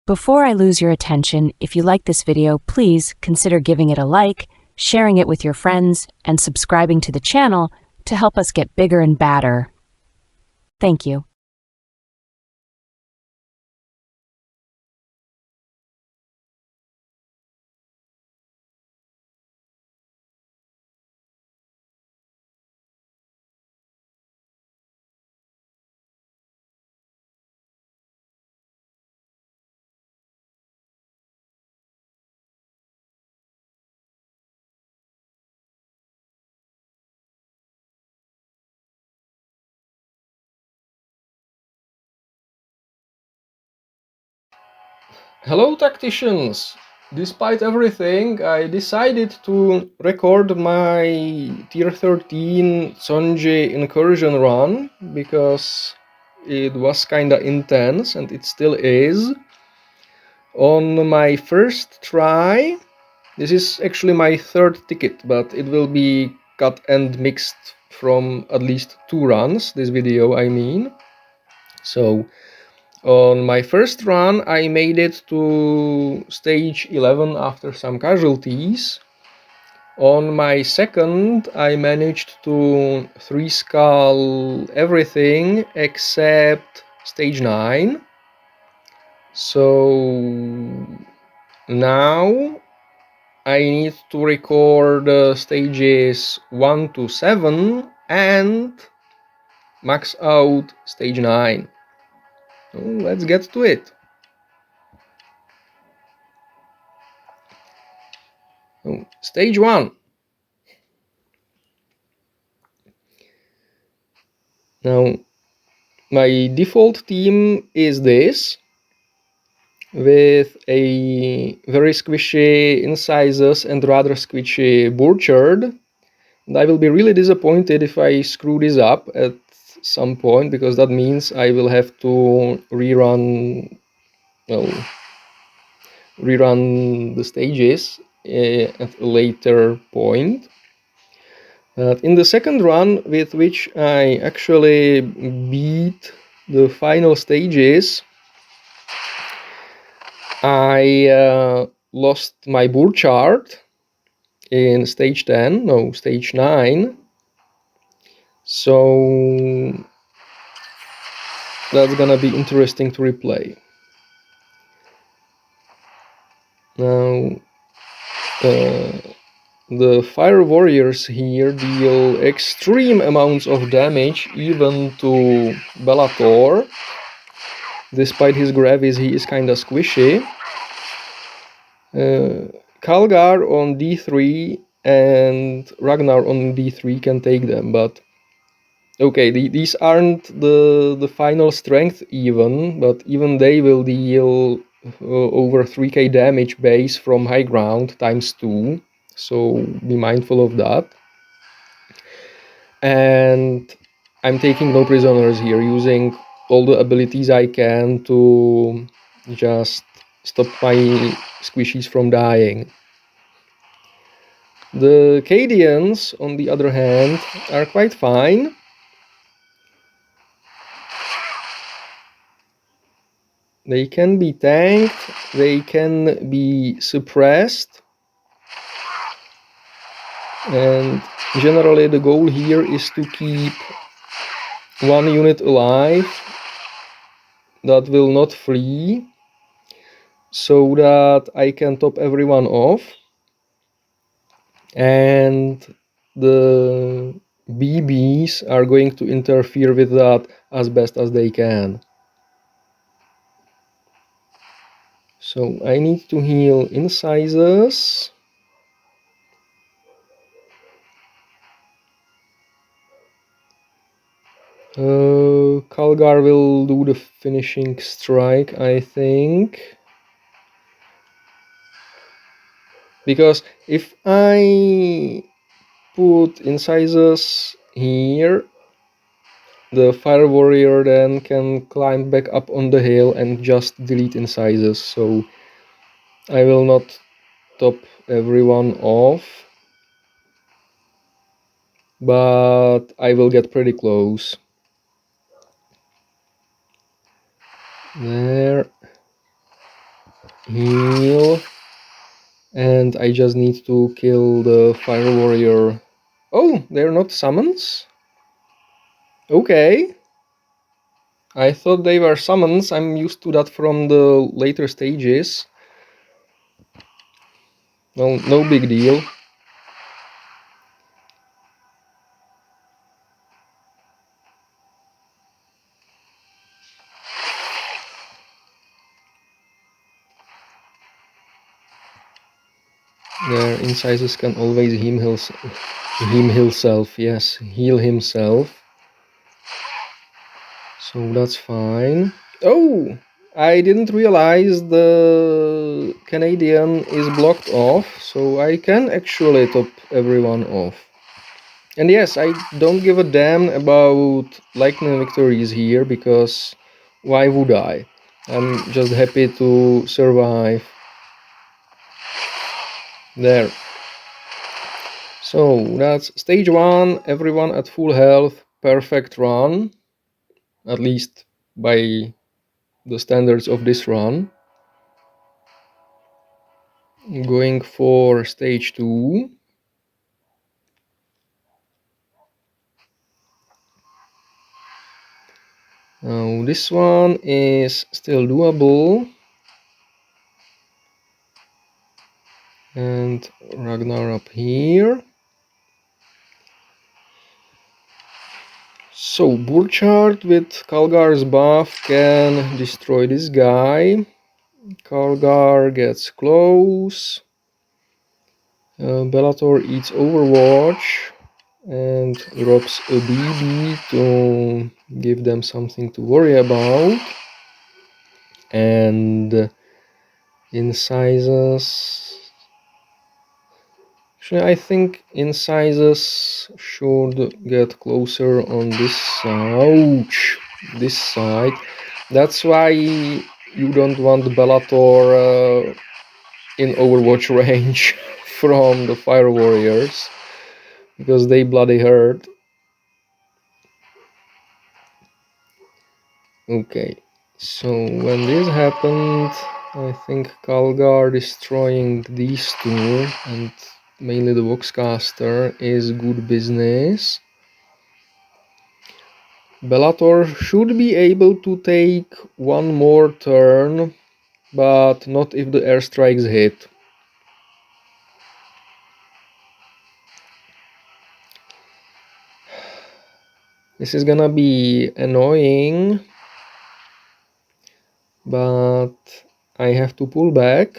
Before I lose your attention, if you like this video, please consider giving it a like, sharing it with your friends, and subscribing to the channel to help us get bigger and badder. Thank you. Hello tacticians! Despite everything, I decided to record my tier 13 Tson'ji Incursion run because it was kinda intense and it still is. On my first try, this is actually my third ticket, but it will be cut and mixed from at least 2 runs, this video I mean. So on my first run, I made it to stage 11 after some casualties. On my second, I managed to 3-skull everything except stage 9. So now I need to record stages 1 to 7 and max out stage 9. So let's get to it. Stage 1. Now, my default team is this, with a very squishy Incisus and rather squishy Burchard. And I will be really disappointed if I screw this up at some point, because that means I will have to rerun the stages at a later point. But in the second run, with which I actually beat the final stages, I lost my Burchard in stage 10, no, stage 9. So that's gonna be interesting to replay. Now, the Fire Warriors here deal extreme amounts of damage even to Bellator. Despite his gravis, he is kinda squishy. Kalgar on D3 and Ragnar on D3 can take them, but okay, these aren't the final strength even, but even they will deal over 3k damage base from high ground times 2, so be mindful of that. And I'm taking no prisoners here, using all the abilities I can to just stop my squishies from dying. The Cadians, on the other hand, are quite fine. They can be tanked, they can be suppressed, and generally the goal here is to keep one unit alive that will not flee, so that I can top everyone off, and the BBs are going to interfere with that as best as they can. So I need to heal Incisus. Kalgar will do the finishing strike, I think. Because if I put Incisus here, the Fire Warrior then can climb back up on the hill and just delete Incisus, so I will not top everyone off, but I will get pretty close. There. heal. And I just need to kill the fire warrior. Oh, they're not summons? Okay. I thought they were summons. I'm used to that from the later stages. Well, no big deal. There, Incisus can always heal himself. Yes, heal himself. So that's fine. Oh, I didn't realize the Canadian is blocked off, so I can actually top everyone off. And yes, I don't give a damn about lightning victories here, because why would I? I'm just happy to survive. There. So that's stage 1, everyone at full health, perfect run, at least by the standards of this run. Going for stage 2. Now this one is still doable. And Ragnar up here. So Burchard with Kalgar's buff can destroy this guy. Kalgar gets close. Bellator eats Overwatch and drops a BB to give them something to worry about. And Incisus. Actually, I think Incisus should get closer on this side. This side. That's why you don't want Bellator in Overwatch range from the Fire Warriors, because they bloody hurt. Okay, so when this happened, I think Kalgar destroying these two, and mainly the Voxcaster, is good business. Bellator should be able to take one more turn, but not if the airstrikes hit. This is gonna be annoying, but I have to pull back.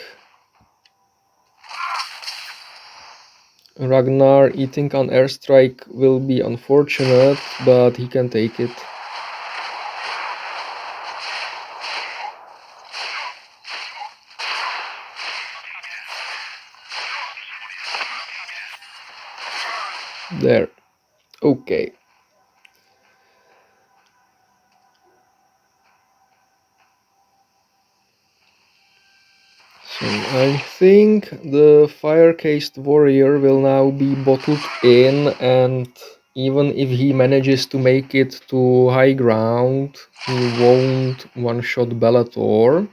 Ragnar eating an airstrike will be unfortunate, but he can take it. There. Okay. So I think the fire-cased warrior will now be bottled in, and even if he manages to make it to high ground, he won't one-shot Bellator.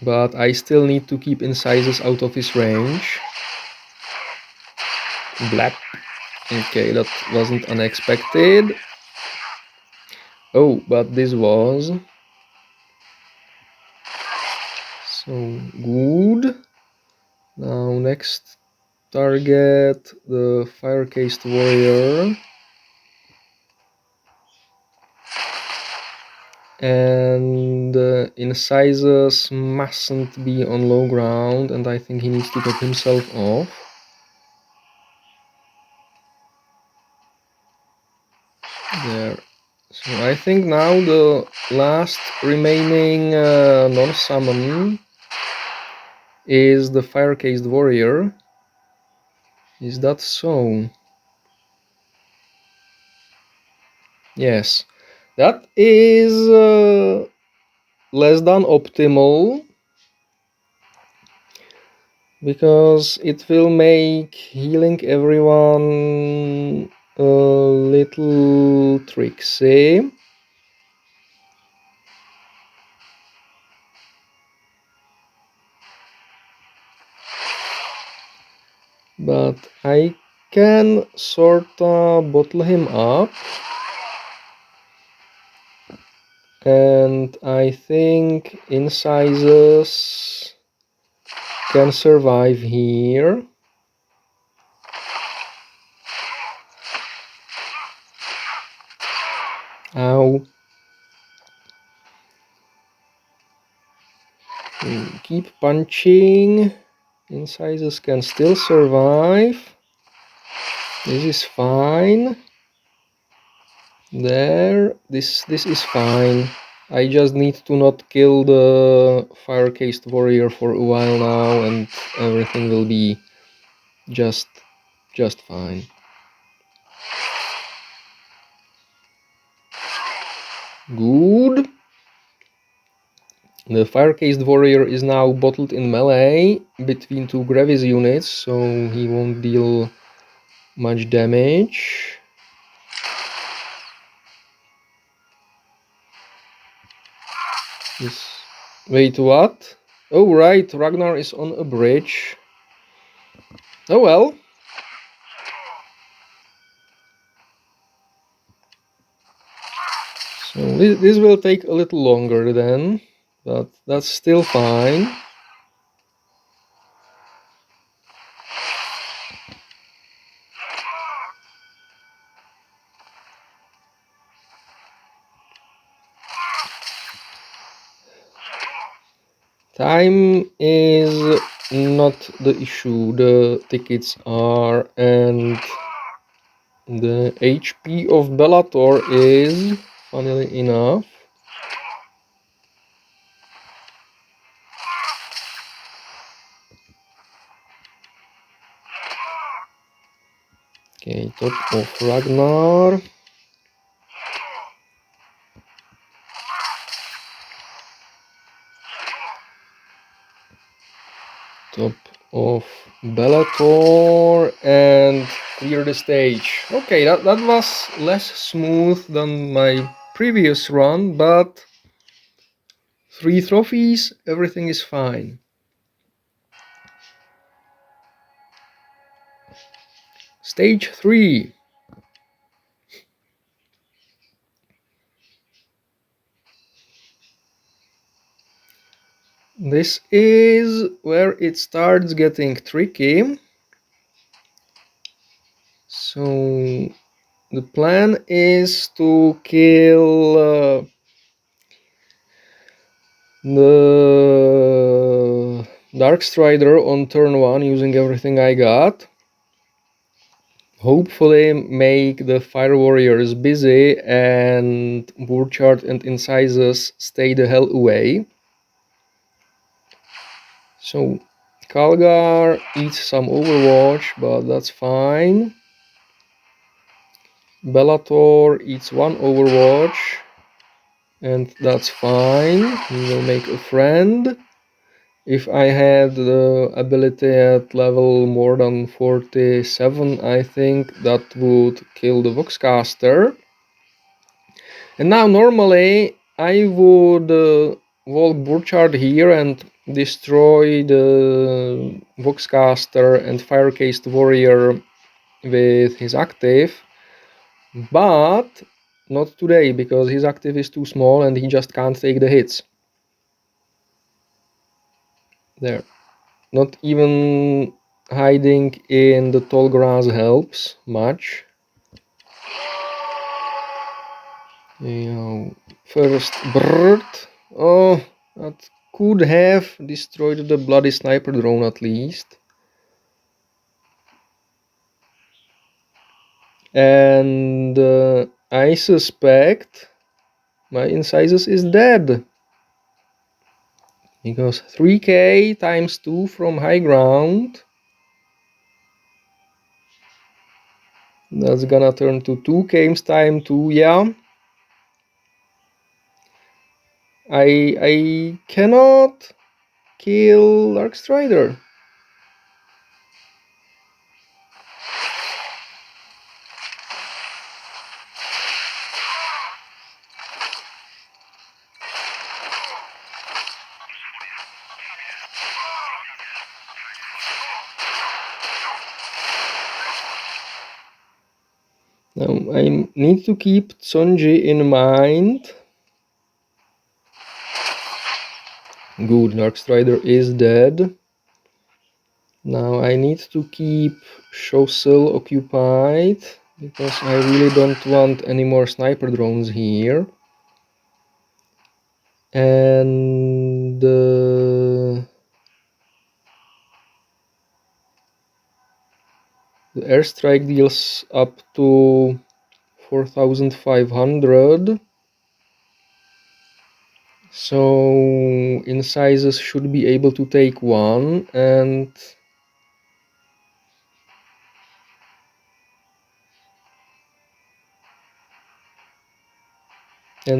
But I still need to keep Incisus out of his range. Blap. Okay, that wasn't unexpected. Oh, but this was. So good. Now next target, the fire-cased warrior. And Incisus mustn't be on low ground, and I think he needs to top himself off. There. So I think now the last remaining non-summon is the fire-cased warrior. Is that so? Yes. That is less than optimal, because it will make healing everyone a little tricksy. but I can sorta bottle him up. And I think Incisus can survive here. Ow. Keep punching. Incisus can still survive. This is fine. There. This is fine. I just need to not kill the fire-cased warrior for a while now, and everything will be just fine. Good. The fire-cased warrior is now bottled in melee between two Gravis units, so he won't deal much damage. Wait, what? Oh right, Ragnar is on a bridge. Oh well. So this will take a little longer then, but that's still fine. Time is not the issue, the tickets are, and the HP of Bellator is, funnily enough, okay, top of Ragnar. Top of Bellator and clear the stage. Okay, that was less smooth than my previous run, but 3 trophies, everything is fine. Stage 3. This is where it starts getting tricky. So the plan is to kill the Dark Strider on turn 1 using everything I got. Hopefully make the Fire Warriors busy and Burchard and Incisus stay the hell away. So Kalgar eats some Overwatch, but that's fine. Bellator eats 1 Overwatch, and that's fine. He will make a friend. If I had the ability at level more than 47, I think that would kill the Voxcaster. And now normally I would walk Burchard here and destroy the Voxcaster and Fire-Cased Warrior with his active, but not today because his active is too small and he just can't take the hits. There. Not even hiding in the tall grass helps much. First bird. Oh, that could have destroyed the bloody sniper drone at least. And I suspect my Incisus is dead. Because 3k times 2 from high ground. That's gonna turn to 2k times 2, yeah. I cannot kill Dark Strider. Now I need to keep Tson'ji in mind. Good, Darkstrider is dead. Now I need to keep Shosil occupied, because I really don't want any more sniper drones here. And the airstrike deals up to 4,500. So Incisus should be able to take one, and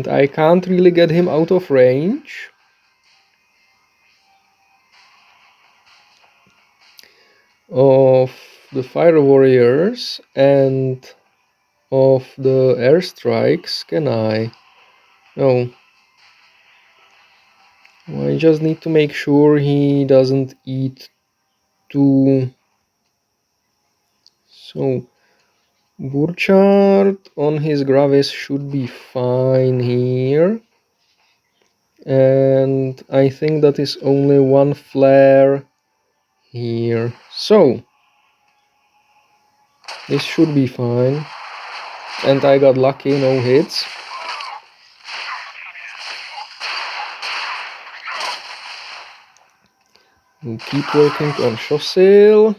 I can't really get him out of range. Of the fire warriors and of the airstrikes, can I? No. I just need to make sure he doesn't eat two. So Burchard on his Gravis should be fine here. And I think that is only one flare here. So this should be fine. And I got lucky, no hits. We'll keep working on Shosil.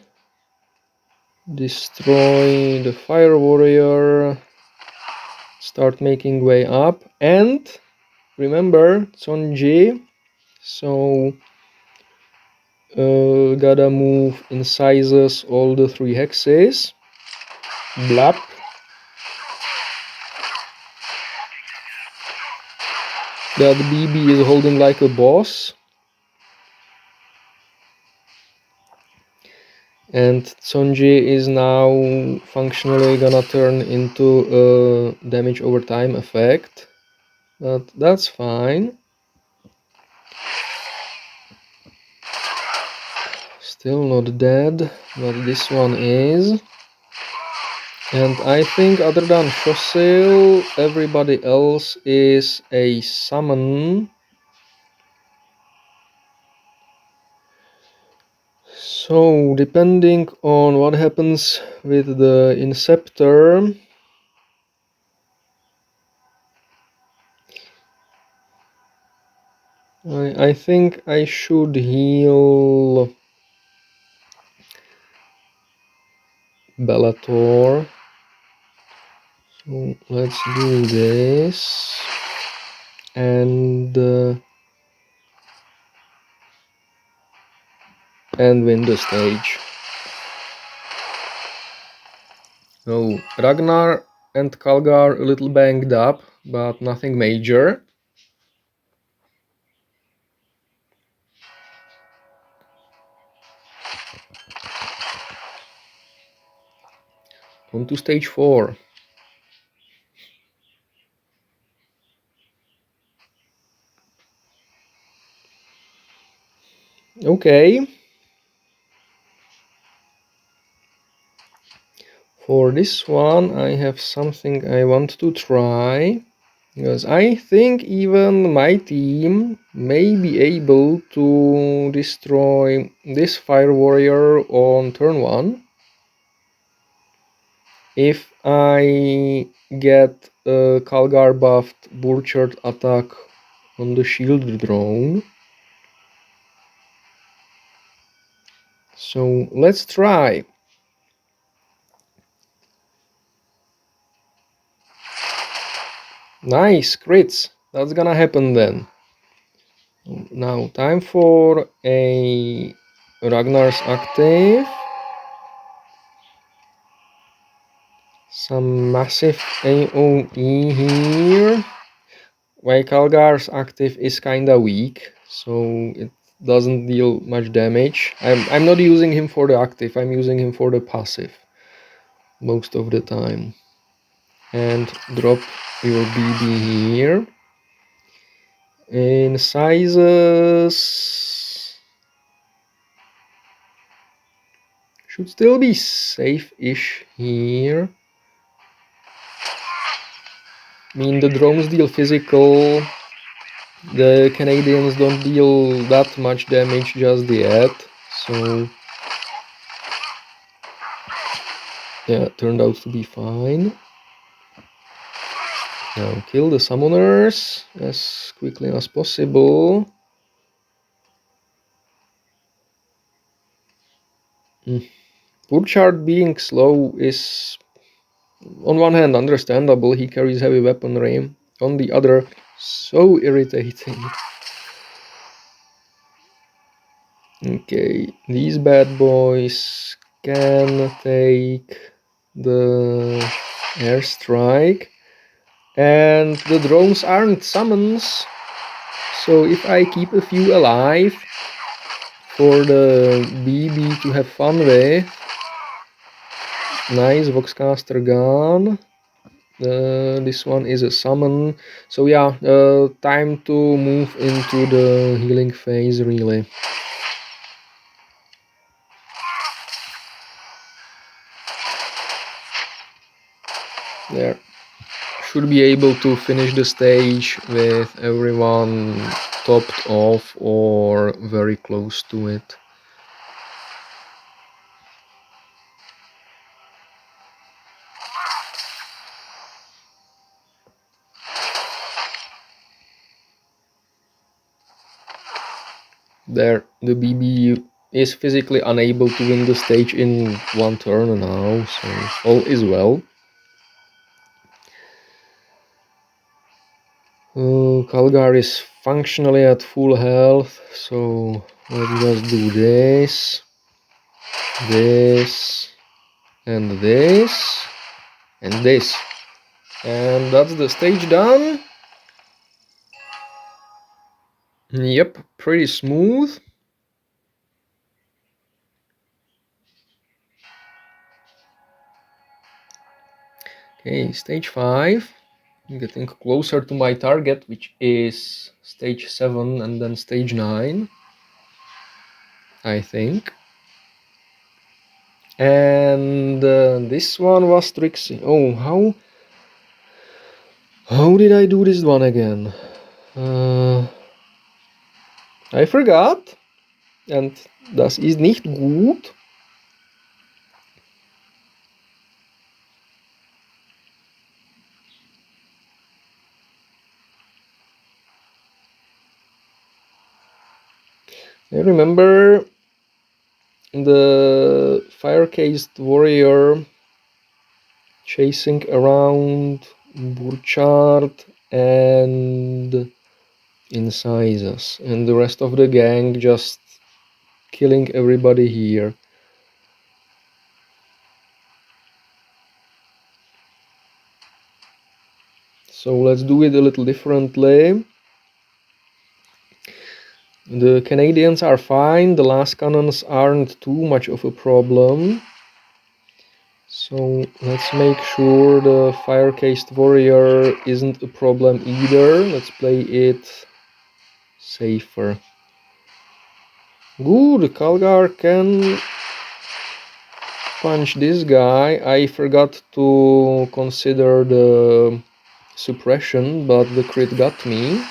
Destroy the fire warrior. Start making way up. And remember, Tson'ji. So gotta move Incisus all the 3 hexes. Blap. That BB is holding like a boss. And Tson'ji is now functionally gonna turn into a damage over time effect. But that's fine. Still not dead, but this one is. And I think other than Shosil, everybody else is a summon. So, depending on what happens with the Inceptor, I think I should heal Bellator. So let's do this and win the stage. So Ragnar and Kalgar a little banged up, but nothing major. On to stage 4. Okay. For this one I have something I want to try, because I think even my team may be able to destroy this fire warrior on turn 1 if I get a Kalgar buffed Burchard attack on the shield drone. So let's try. Nice, crits. That's gonna happen then. Now time for a Ragnar's active. Some massive AoE here. My Kalgar's active is kinda weak, so it doesn't deal much damage. I'm not using him for the active, I'm using him for the passive most of the time. And drop your BB here. In sizes should still be safe-ish here. I mean, the drones deal physical. The Canadians don't deal that much damage just yet, so yeah, it turned out to be fine. Now kill the summoners as quickly as possible. Burchard being slow is on one hand understandable, he carries heavy weaponry. On the other, so irritating. Okay, these bad boys can take the airstrike, and the drones aren't summons, so if I keep a few alive for the BB to have fun with. Nice Voxcaster gun. This one is a summon, so yeah, time to move into the healing phase really. There. Should be able to finish the stage with everyone topped off or very close to it. There, the BB is physically unable to win the stage in one turn now, so all is well. Calgar is functionally at full health, so let's just do this, this, and this, and this. And that's the stage done. Yep, pretty smooth. Okay, stage 5. I'm getting closer to my target, which is stage 7 and then stage 9, I think. And this one was tricksy. Oh, how did I do this one again? I forgot. And das ist nicht gut. I remember the fire-cased warrior chasing around Burchard and Incisus, and the rest of the gang just killing everybody here. So let's do it a little differently. The Canadians are fine, the last cannons aren't too much of a problem. So let's make sure the fire-cased warrior isn't a problem either. Let's play it safer. Good, Calgar can punch this guy. I forgot to consider the suppression, but the crit got me.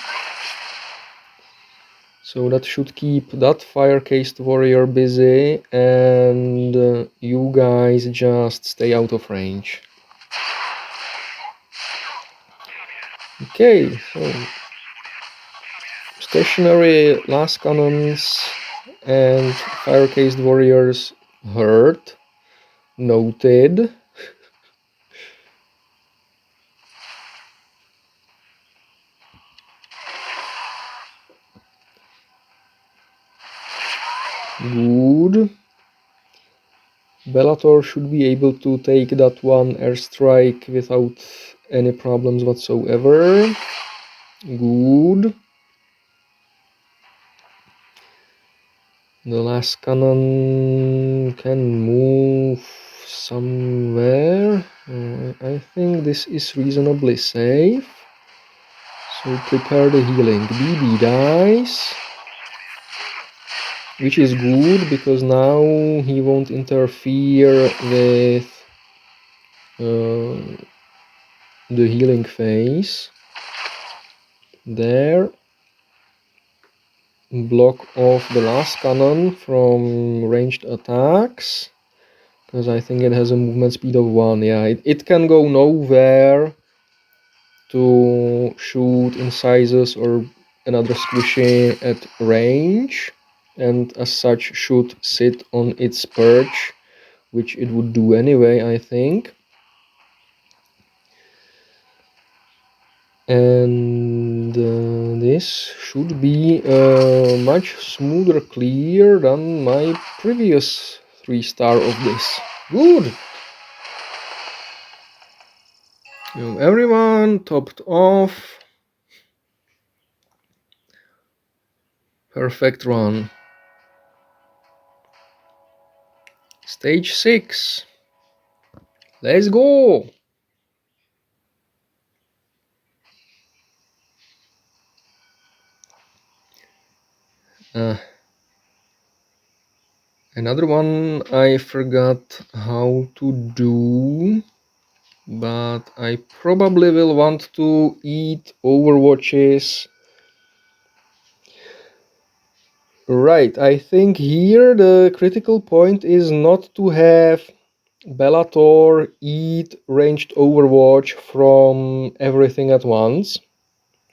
So that should keep that fire-cased warrior busy, and you guys just stay out of range. Okay, so stationary last cannons and fire-cased warriors hurt. Noted. Good. Bellator should be able to take that one airstrike without any problems whatsoever. Good. The last cannon can move somewhere. I think this is reasonably safe. So prepare the healing. BB dies, which is good because now he won't interfere with the healing phase. There. Block off the last cannon from ranged attacks. Because I think it has a movement speed of 1. Yeah, it can go nowhere to shoot Incisus or another squishy at range. And as such should sit on its perch, which it would do anyway, I think. And this should be a much smoother clear than my previous 3-star of this. Good! So everyone topped off. Perfect run. Stage 6. Let's go! Another one I forgot how to do, but I probably will want to eat Overwatches. Right, I think here the critical point is not to have Bellator eat ranged Overwatch from everything at once,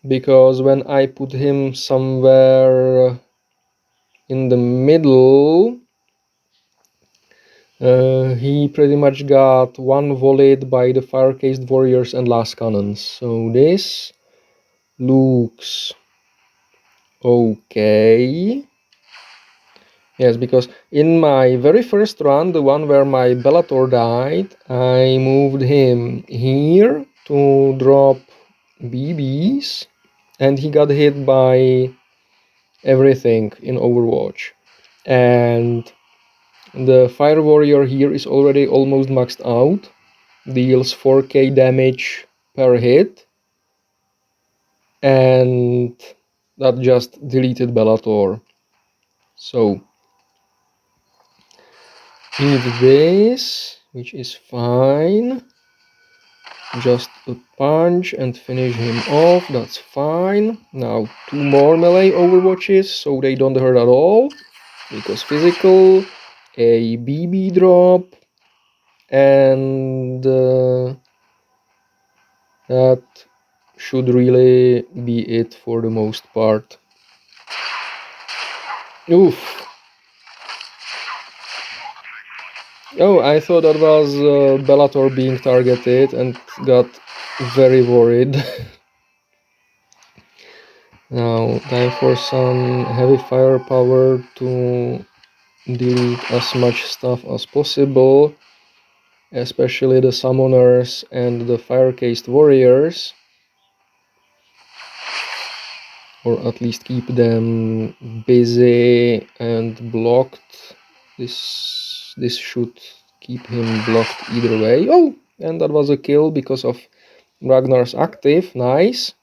because when I put him somewhere in the middle, he pretty much got one volleyed by the fire-cased warriors and last cannons. So this looks okay. Yes, because in my very first run, the one where my Bellator died, I moved him here to drop BBs, and he got hit by everything in Overwatch. And the Fire Warrior here is already almost maxed out, deals 4k damage per hit, and that just deleted Bellator. So eat this, which is fine. Just a punch and finish him off, that's fine. Now 2 more melee Overwatches, so they don't hurt at all. Because physical, a BB drop, and that should really be it for the most part. Oof. Oh, I thought that was Bellator being targeted and got very worried. Now, time for some heavy firepower to delete as much stuff as possible, especially the summoners and the fire-cased warriors, or at least keep them busy and blocked. This should keep him blocked either way. Oh, and that was a kill because of Ragnar's active. Nice.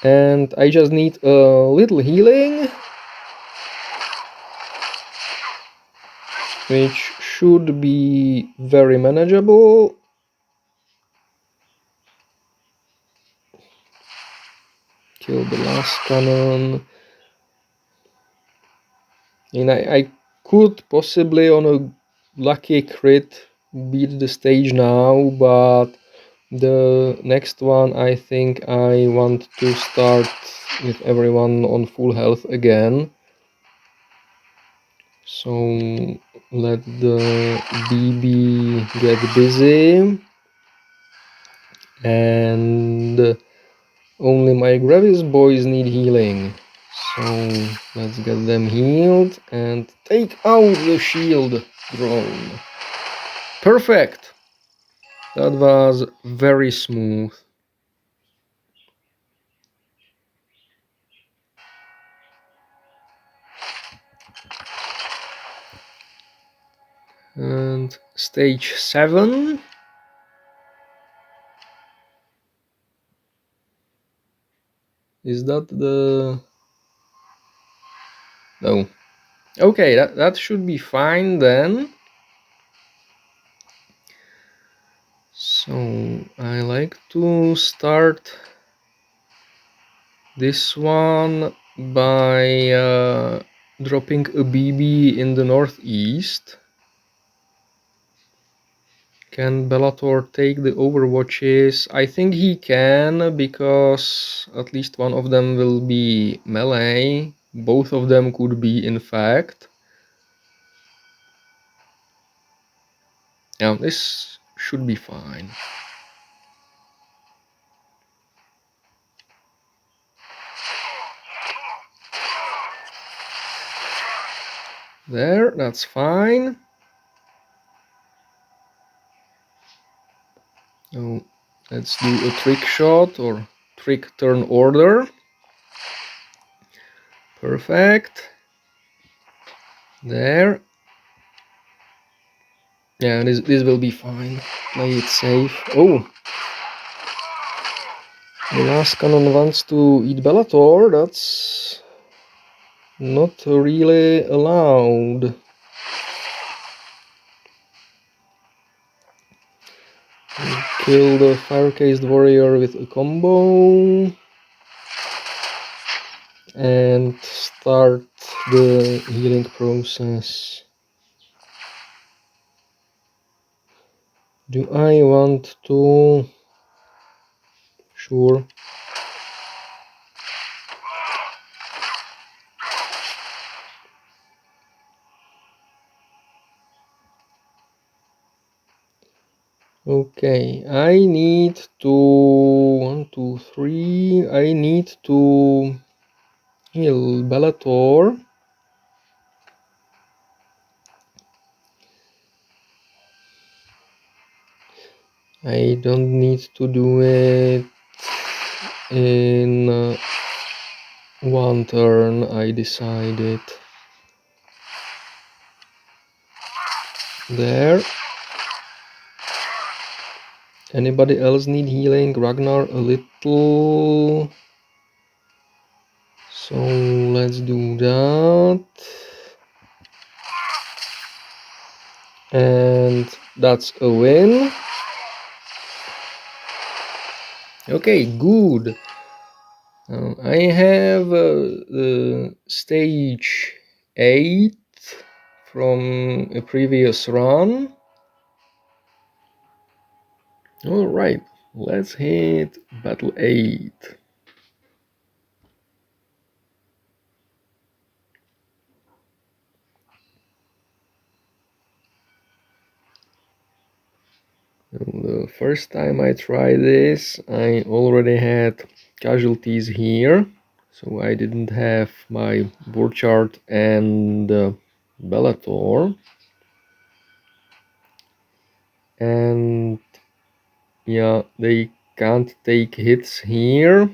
And I just need a little healing, which should be very manageable. Kill the last cannon. And I could possibly on a lucky crit beat the stage now, but the next one I think I want to start with everyone on full health again. So let the BB get busy, and only my Gravis boys need healing. So let's get them healed and take out the shield drone. Perfect! That was very smooth. And stage 7. Is that the... No. Okay, that should be fine then. I like to start this one by dropping a BB in the northeast. Can Bellator take the overwatches? I think he can, because at least one of them will be melee. Both of them could be, in fact. Yeah, this should be fine. There, that's fine. Now, let's do a trick shot or trick turn order. Perfect. There. Yeah, this will be fine. Play it safe. Oh! The last cannon wants to eat Bellator. That's not really allowed. Kill the fire-cased warrior with a combo. And start the healing process. Do I want to? Sure. Okay, I need to 1, 2, 3. I need to heal Bellator. I don't need to do it in one turn, I decided. There. Anybody else need healing? Ragnar a little. So let's do that. And that's a win. Okay, good. I have the stage 8 from a previous run. Alright, let's hit battle 8. The first time I tried this, I already had casualties here, so I didn't have my board chart and Bellator. And yeah, they can't take hits here,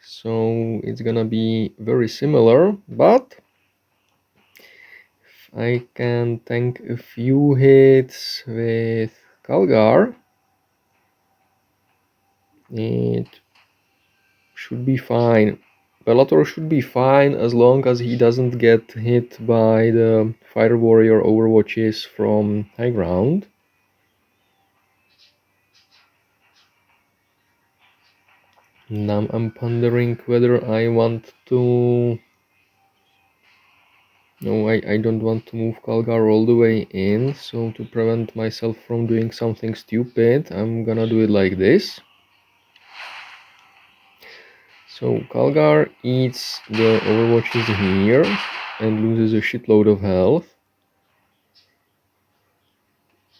so it's gonna be very similar, but if I can tank a few hits with Calgar, it should be fine. Bellator should be fine as long as he doesn't get hit by the Fire Warrior overwatches from high ground. Now I'm pondering whether I want to... No, I don't want to move Calgar all the way in, so to prevent myself from doing something stupid, I'm gonna do it like this. So Calgar eats the overwatches here and loses a shitload of health.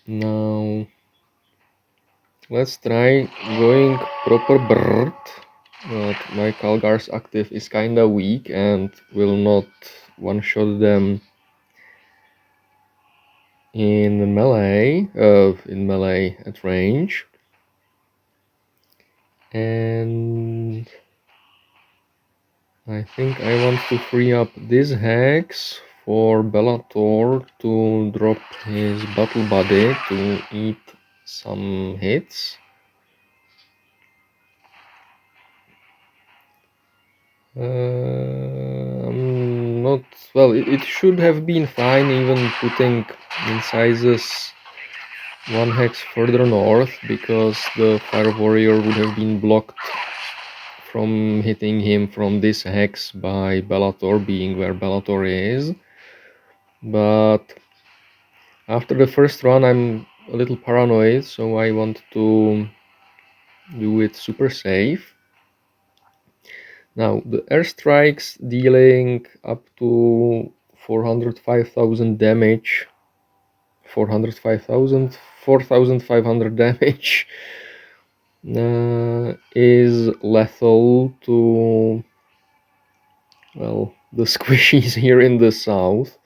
Now let's try going proper bird, but my Calgar's active is kinda weak and will not one-shot them in melee at range. And I think I want to free up this hex for Bellator to drop his battle buddy to eat some hits. I'm not... Well, it should have been fine even putting Incisus one hex further north, because the Fire Warrior would have been blocked from hitting him from this hex by Bellator, being where Bellator is. But after the first run I'm a little paranoid, so I want to do it super safe. Now, the airstrikes dealing up to 405,000 damage, 405,000, 4,500 damage is lethal to, well, the squishies here in the south,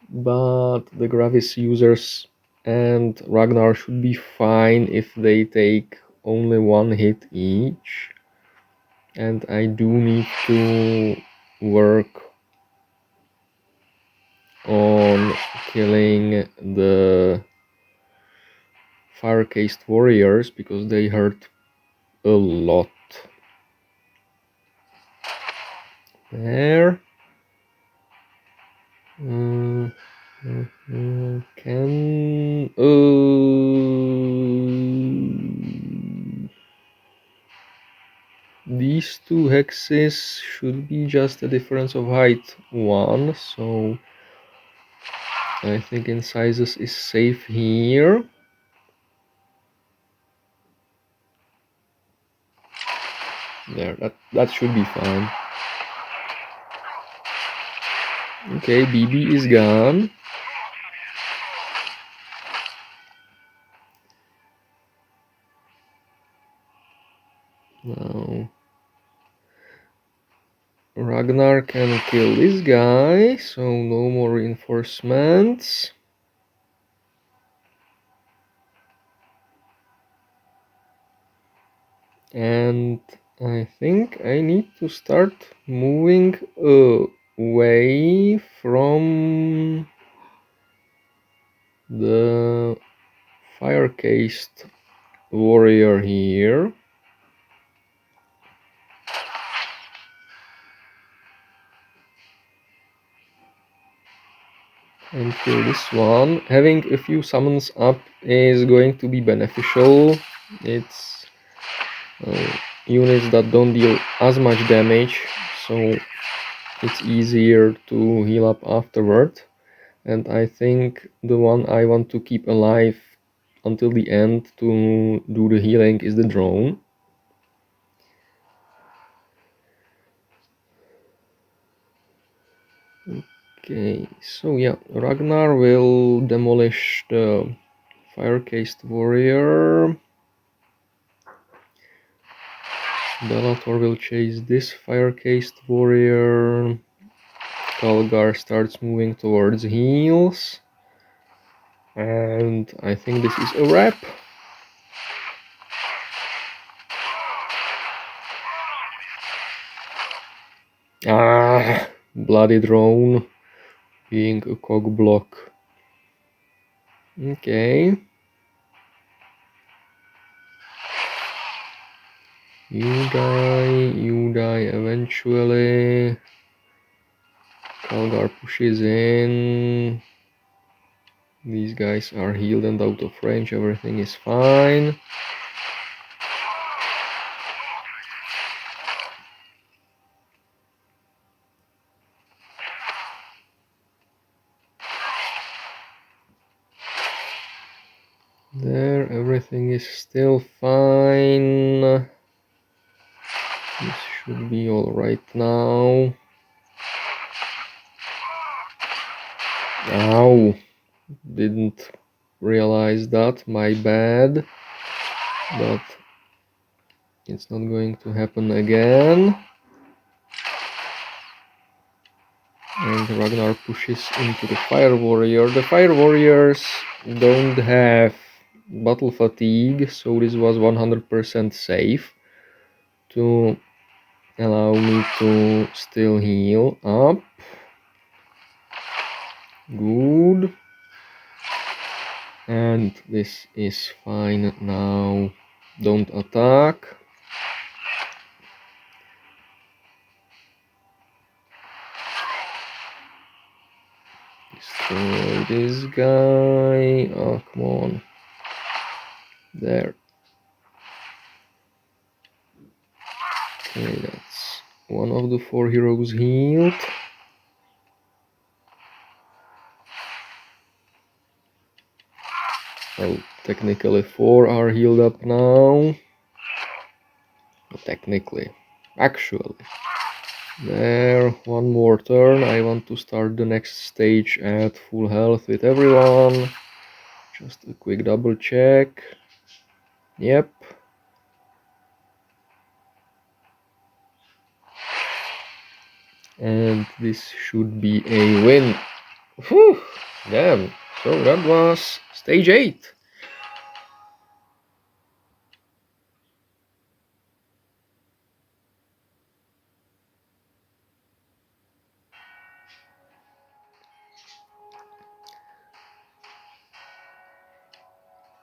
but the Gravis users and Ragnar should be fine if they take only one hit each. And I do need to work on killing the fire-cased warriors, because they hurt a lot. There. Can... these two hexes should be just a difference of height 1, so I think Incisus is safe here. There, that should be fine. Okay, BB is gone. Now Ragnar can kill this guy, so no more reinforcements. And I think I need to start moving away from the fire-cased warrior here. And kill this one. Having a few summons up is going to be beneficial. It's units that don't deal as much damage, so it's easier to heal up afterward. And I think the one I want to keep alive until the end to do the healing is the drone. Okay, so yeah, Ragnar will demolish the fire-cased warrior. Bellator will chase this fire-cased warrior. Kalgar starts moving towards heals. And I think this is a wrap. Ah, bloody drone being a cog block. Okay. You die eventually. Kalgar pushes in. These guys are healed and out of range, everything is fine. There, everything is still fine. This should be alright now. Ow! Didn't realize that, my bad. But it's not going to happen again. And Ragnar pushes into the Fire Warrior. The Fire Warriors don't have battle fatigue, so this was 100% safe to allow me to still heal up. Good. And this is fine now. Don't attack. Destroy this guy. Oh, come on. There. Okay, that's one of the 4 heroes healed. Well, technically 4 are healed up now. Well, technically. Actually. There, one more turn. I want to start the next stage at full health with everyone. Just a quick double check. Yep. And this should be a win. Whew, damn. So that was stage 8.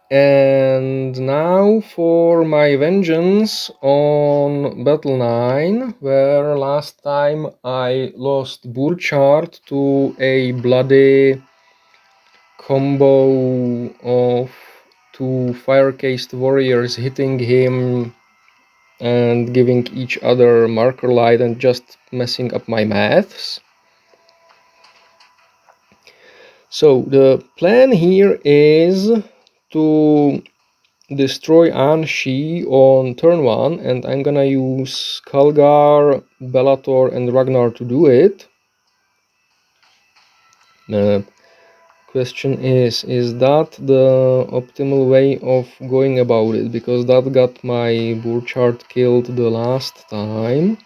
And now for my vengeance on Battle 9, where last time I lost Burchard to a bloody combo of 2 fire-cased warriors hitting him and giving each other marker light and just messing up my maths. So the plan here is to destroy Anshi on turn 1, and I'm gonna use Kalgar, Bellator and Ragnar to do it. The question is that the optimal way of going about it? Because that got my Burchard killed the last time.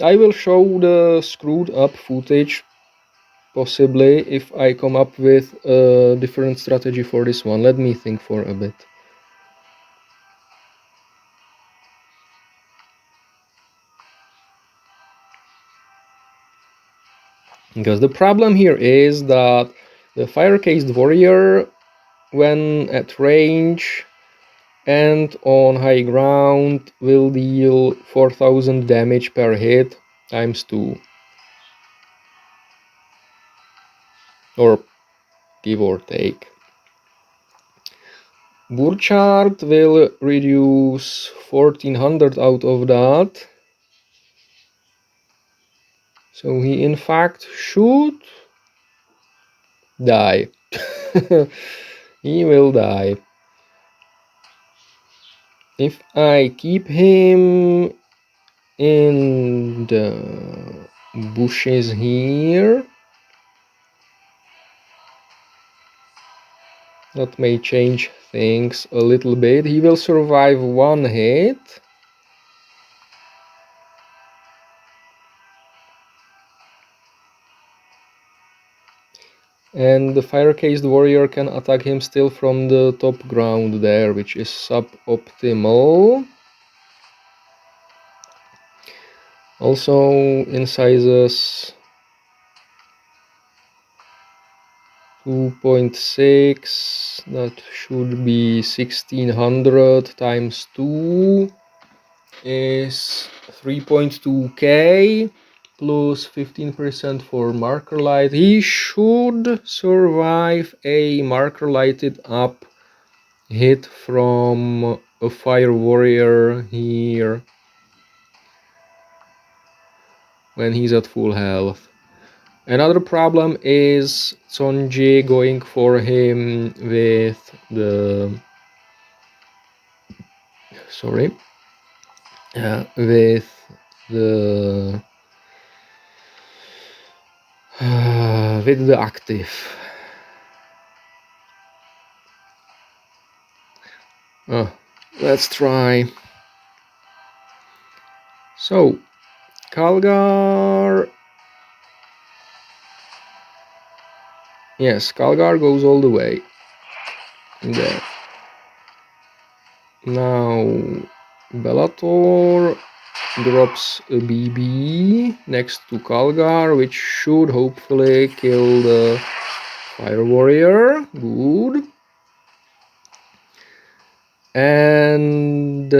I will show the screwed up footage possibly if I come up with a different strategy for this one. Let me think for a bit. Because the problem here is that the fire-cased warrior, when at range and on high ground, will deal 4000 damage per hit times 2. Or give or take. Burchard will reduce 1400 out of that. So he in fact should die. He will die. If I keep him in the bushes here, that may change things a little bit. He will survive 1 hit. And the fire-cased warrior can attack him still from the top ground there, which is suboptimal. Also, Incisus 2.6, that should be 1600 times 2 is 3.2k plus 15% for marker light. He should survive a marker lighted up hit from a fire warrior here when he's at full health. Another problem is Tson'ji going for him with the with the active. Let's try. So Kalgar, yes, Kalgar goes all the way there. Now Bellator drops a BB next to Kalgar, which should hopefully kill the fire warrior. Good. And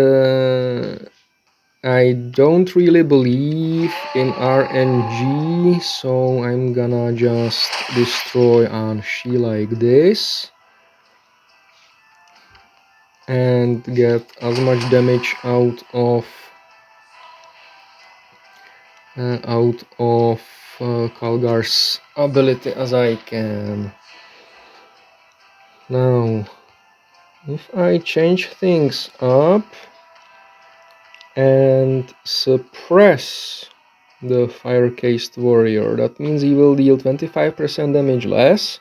I don't really believe in RNG, so I'm gonna just destroy Anshi like this and get as much damage out of Kalgar's ability as I can. Now, if I change things up and suppress the fire-cased warrior, that means he will deal 25% damage less.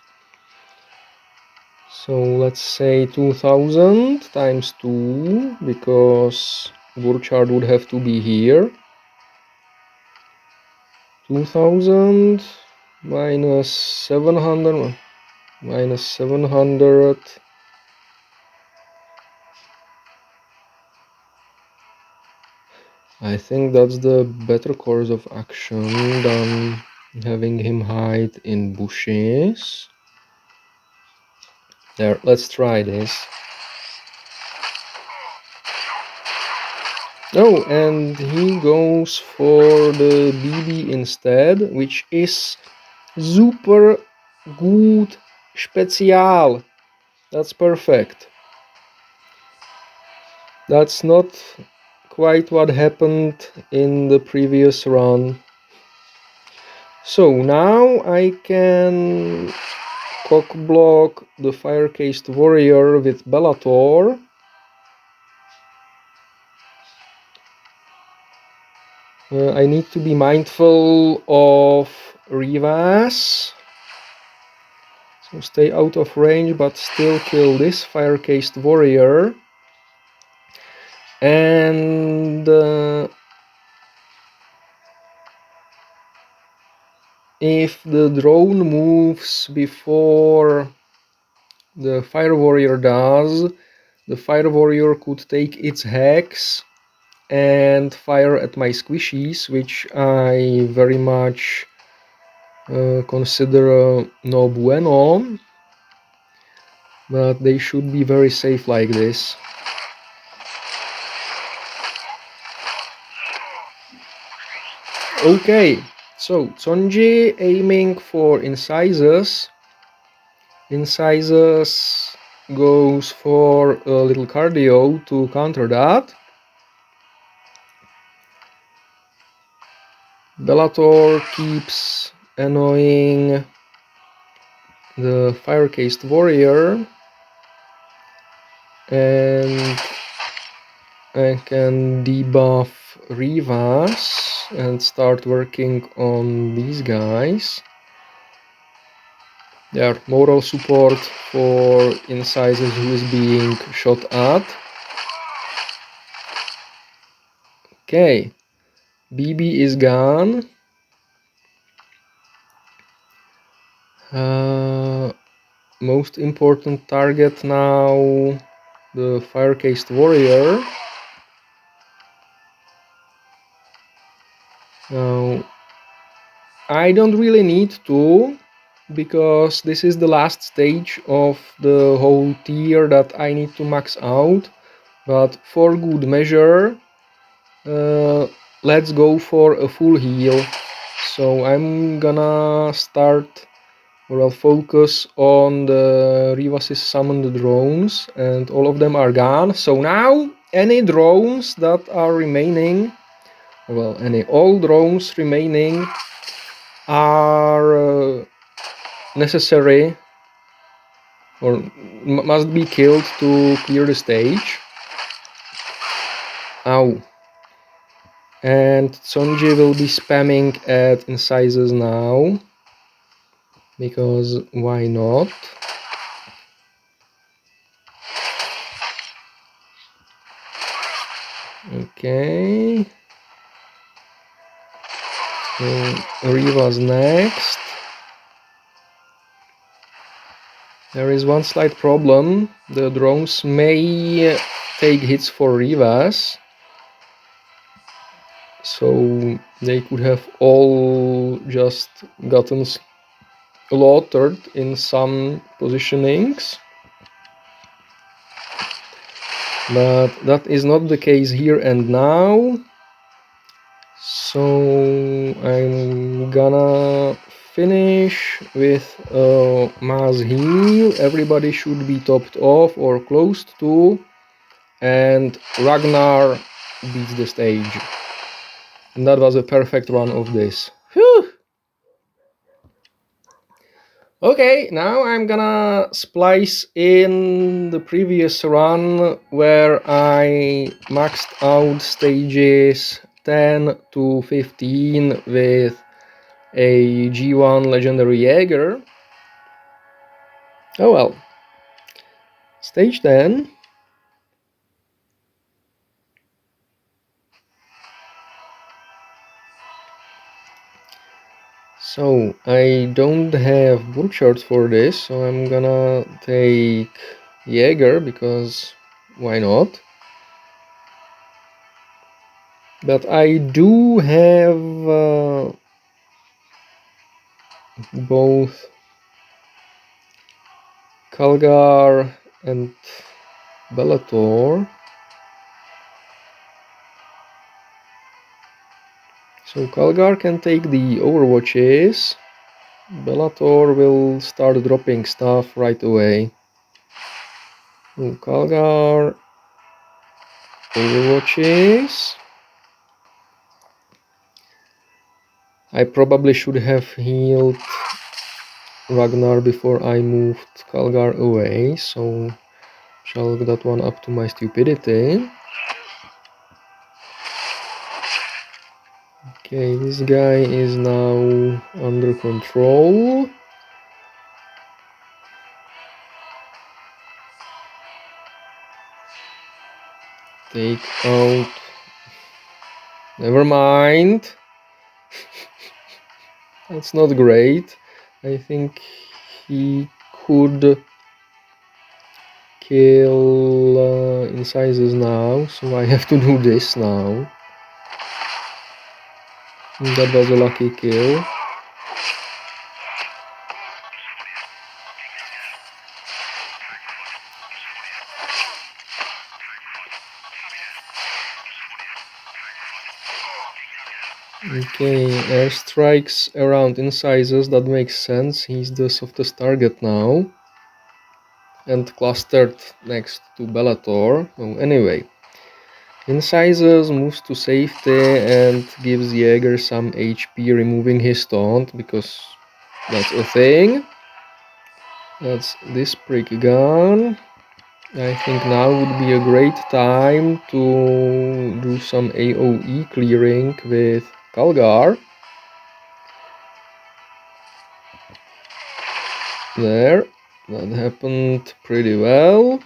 So let's say 2000 times 2, because Burchard would have to be here. 2000 minus 700 minus 700. I think that's the better course of action than having him hide in bushes. There, let's try this. Oh, and he goes for the BB instead, which is super good special. That's perfect. That's not quite what happened in the previous run. So now I can cockblock the fire-cased warrior with Bellator. I need to be mindful of Rivas. So stay out of range but still kill this fire-cased warrior. And if the drone moves before the fire warrior does, the fire warrior could take its hex and fire at my squishies, which I very much consider no bueno, but they should be very safe like this. Okay, so Tson'ji aiming for Incisus. Incisus goes for a little cardio to counter that. Bellator keeps annoying the fire-cased warrior, and I can debuff Rivas and start working on these guys. They are moral support for Incisus who is being shot at. Okay, BB is gone. Most important target now, the fire-cased warrior. Now, I don't really need to, because this is the last stage of the whole tier that I need to max out, but for good measure, let's go for a full heal. So I'm gonna start, or I'll focus on the Rivas's summoned drones, and all of them are gone. So now any drones that are remaining, well, any all drones remaining are necessary or must be killed to clear the stage. Ow. And Tson'ji will be spamming at Incisus now, because why not? Okay. Riva's next. There is one slight problem. The drones may take hits for Rivas, so they could have all just gotten slaughtered in some positionings. But that is not the case here and now. So I'm gonna finish with a mass heal. Everybody should be topped off or close to, and Ragnar beats the stage. And that was a perfect run of this. Whew! Okay, now I'm gonna splice in the previous run where I maxed out stages 10 to 15 with a G1 Legendary Jaeger. Oh well. Stage 10. So I don't have Burchards for this, so I'm gonna take Jaeger because why not? But I do have both Kalgar and Bellator. So Kalgar can take the Overwatches. Bellator will start dropping stuff right away. So Kalgar, Overwatches. I probably should have healed Ragnar before I moved Kalgar away, so chalk that one up to my stupidity. Okay, this guy is now under control. Take out... Never mind. That's not great. I think he could kill Incisus now, so I have to do this now. That was a lucky kill. Okay, airstrikes around Incisus, that makes sense. He's the softest target now. And clustered next to Bellator. Oh, anyway. Incisus moves to safety and gives Jaeger some HP, removing his taunt, because that's a thing. That's this prick gun. I think now would be a great time to do some AoE clearing with Kalgar. There, that happened pretty well.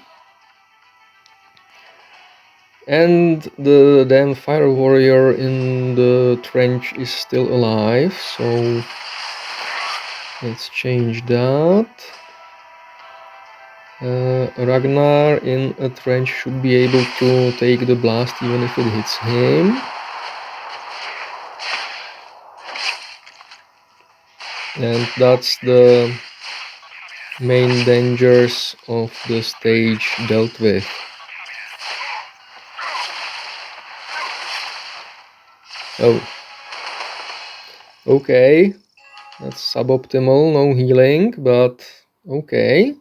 And the damn fire warrior in the trench is still alive, so let's change that. Ragnar in a trench should be able to take the blast even if it hits him. And that's the main dangers of the stage dealt with. Oh. Okay. That's suboptimal, no healing, but okay.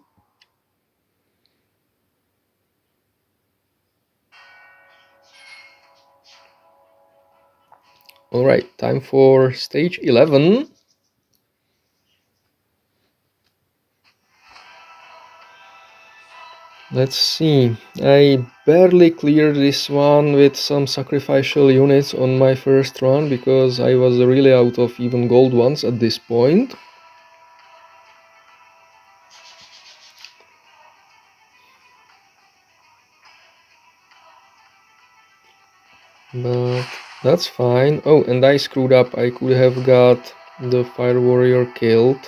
Alright, time for stage 11. Let's see, I barely cleared this one with some sacrificial units on my first run because I was really out of even gold ones at this point. But that's fine. Oh, and I screwed up. I could have got the fire warrior killed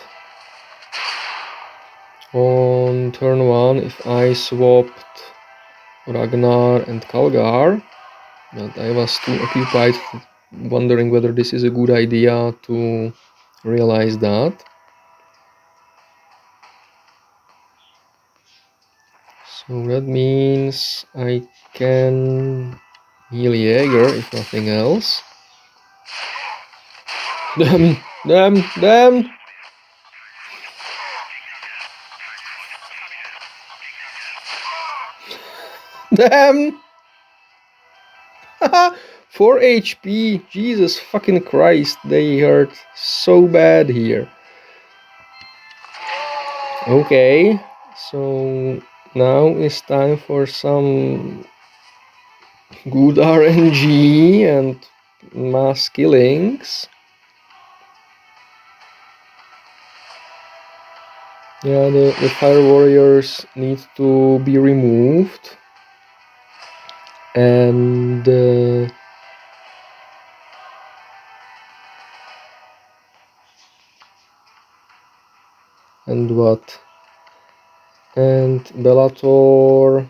on turn 1 if I swapped Ragnar and Kalgar, but I was too occupied wondering whether this is a good idea to realize that. So that means I can heal Jaeger if nothing else. Damn, damn, damn! Damn! 4 HP! Jesus fucking Christ, they hurt so bad here. Okay, so now it's time for some good RNG and mass killings. Yeah, the fire warriors need to be removed. And what? And Bellator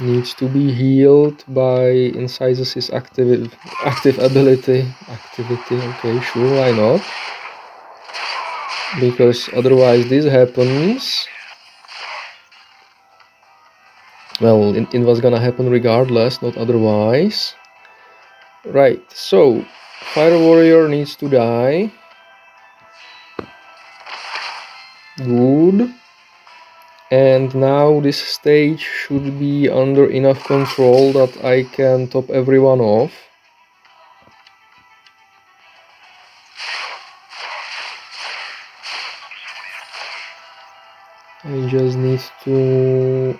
needs to be healed by Incisus' active ability. Activity, okay, sure, why not? Because otherwise this happens. Well, it was gonna happen regardless, not otherwise. Right, so Fire Warrior needs to die. Good. And now this stage should be under enough control that I can top everyone off. I just need to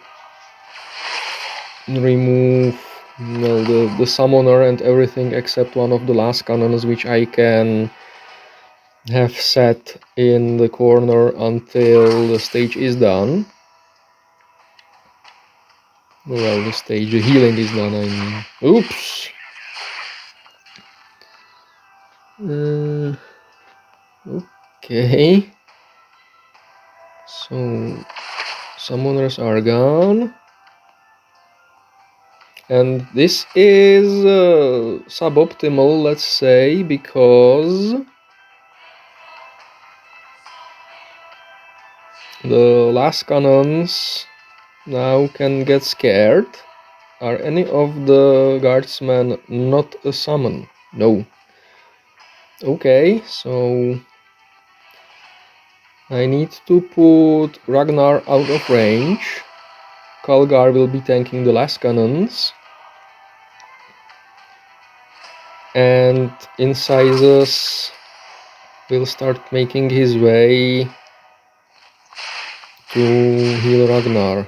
remove, well, the summoner and everything except one of the last cannons, which I can have set in the corner until the stage is done. Well, the healing is done, I mean. Oops! Okay. So, summoners are gone. And this is suboptimal, let's say, because the last cannons now can get scared. Are any of the guardsmen not a summon? No. Okay, so I need to put Ragnar out of range. Kalgar will be tanking the last cannons. And Incisus will start making his way to heal Ragnar.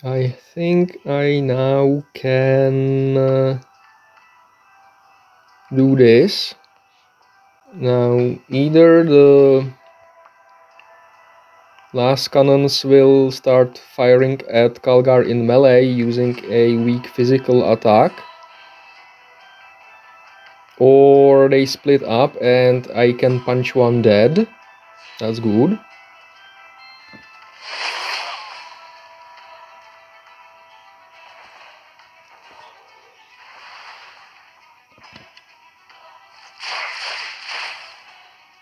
I think I now can do this. Now either the last cannons will start firing at Kalgar in melee using a weak physical attack, or they split up and I can punch one dead. That's good.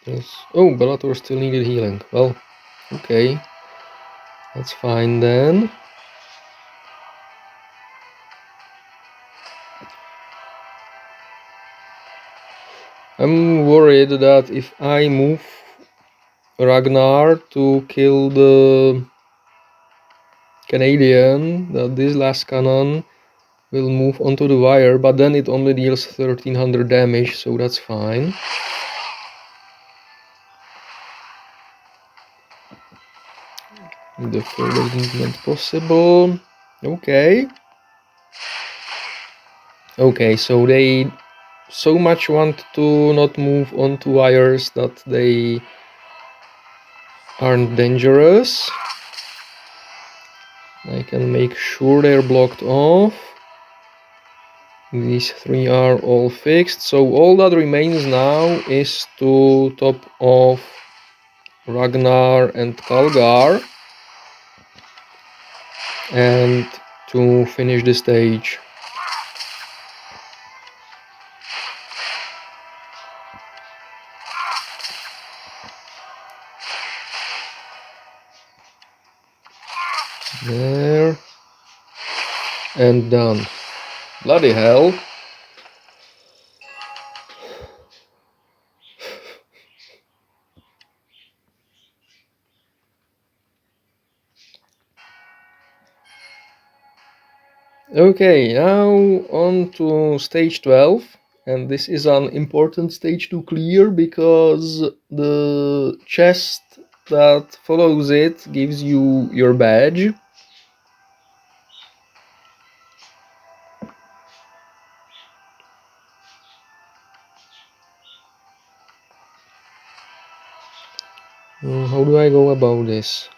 Yes. Oh, Bellator still needed healing. Well, okay. That's fine then. I'm worried that if I move Ragnar to kill the Canadian, that this last cannon will move onto the wire, but then it only deals 1300 damage, so that's fine. The furthest movement possible. Okay. Okay, so they so much want to not move onto wires that they aren't dangerous. I can make sure they're blocked off. These three are all fixed, so all that remains now is to top off Ragnar and Kalgar and to finish the stage. There. And done. Bloody hell. Okay, now on to stage 12, and this is an important stage to clear because the chest that follows it gives you your badge. How do I go about this?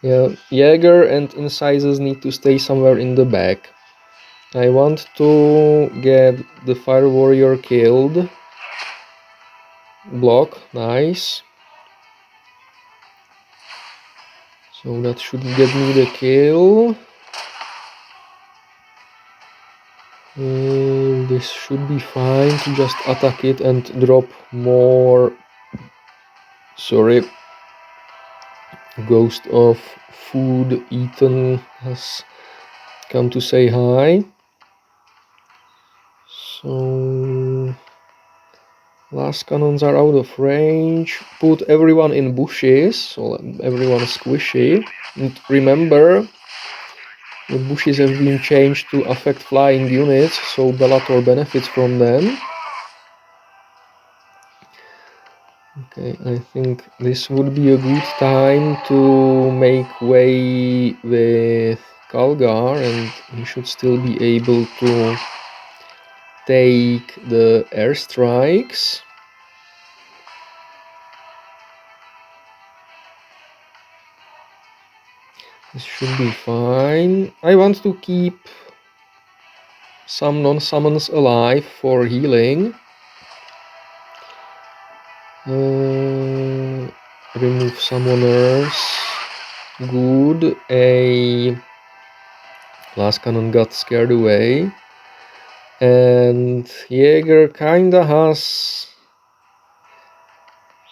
Yeah, Jäger and Incisus need to stay somewhere in the back. I want to get the Fire Warrior killed. Block, nice. So that should get me the kill. This should be fine to just attack it and drop more. Sorry. Ghost of food eaten has come to say hi. So last cannons are out of range. Put everyone in bushes, so everyone is squishy. And remember, the bushes have been changed to affect flying units, so Bellator benefits from them. Okay, I think this would be a good time to make way with Kalgar, and he should still be able to take the airstrikes. This should be fine. I want to keep some non-summons alive for healing. Remove summoners. Good. A last cannon got scared away. And Jäger kinda has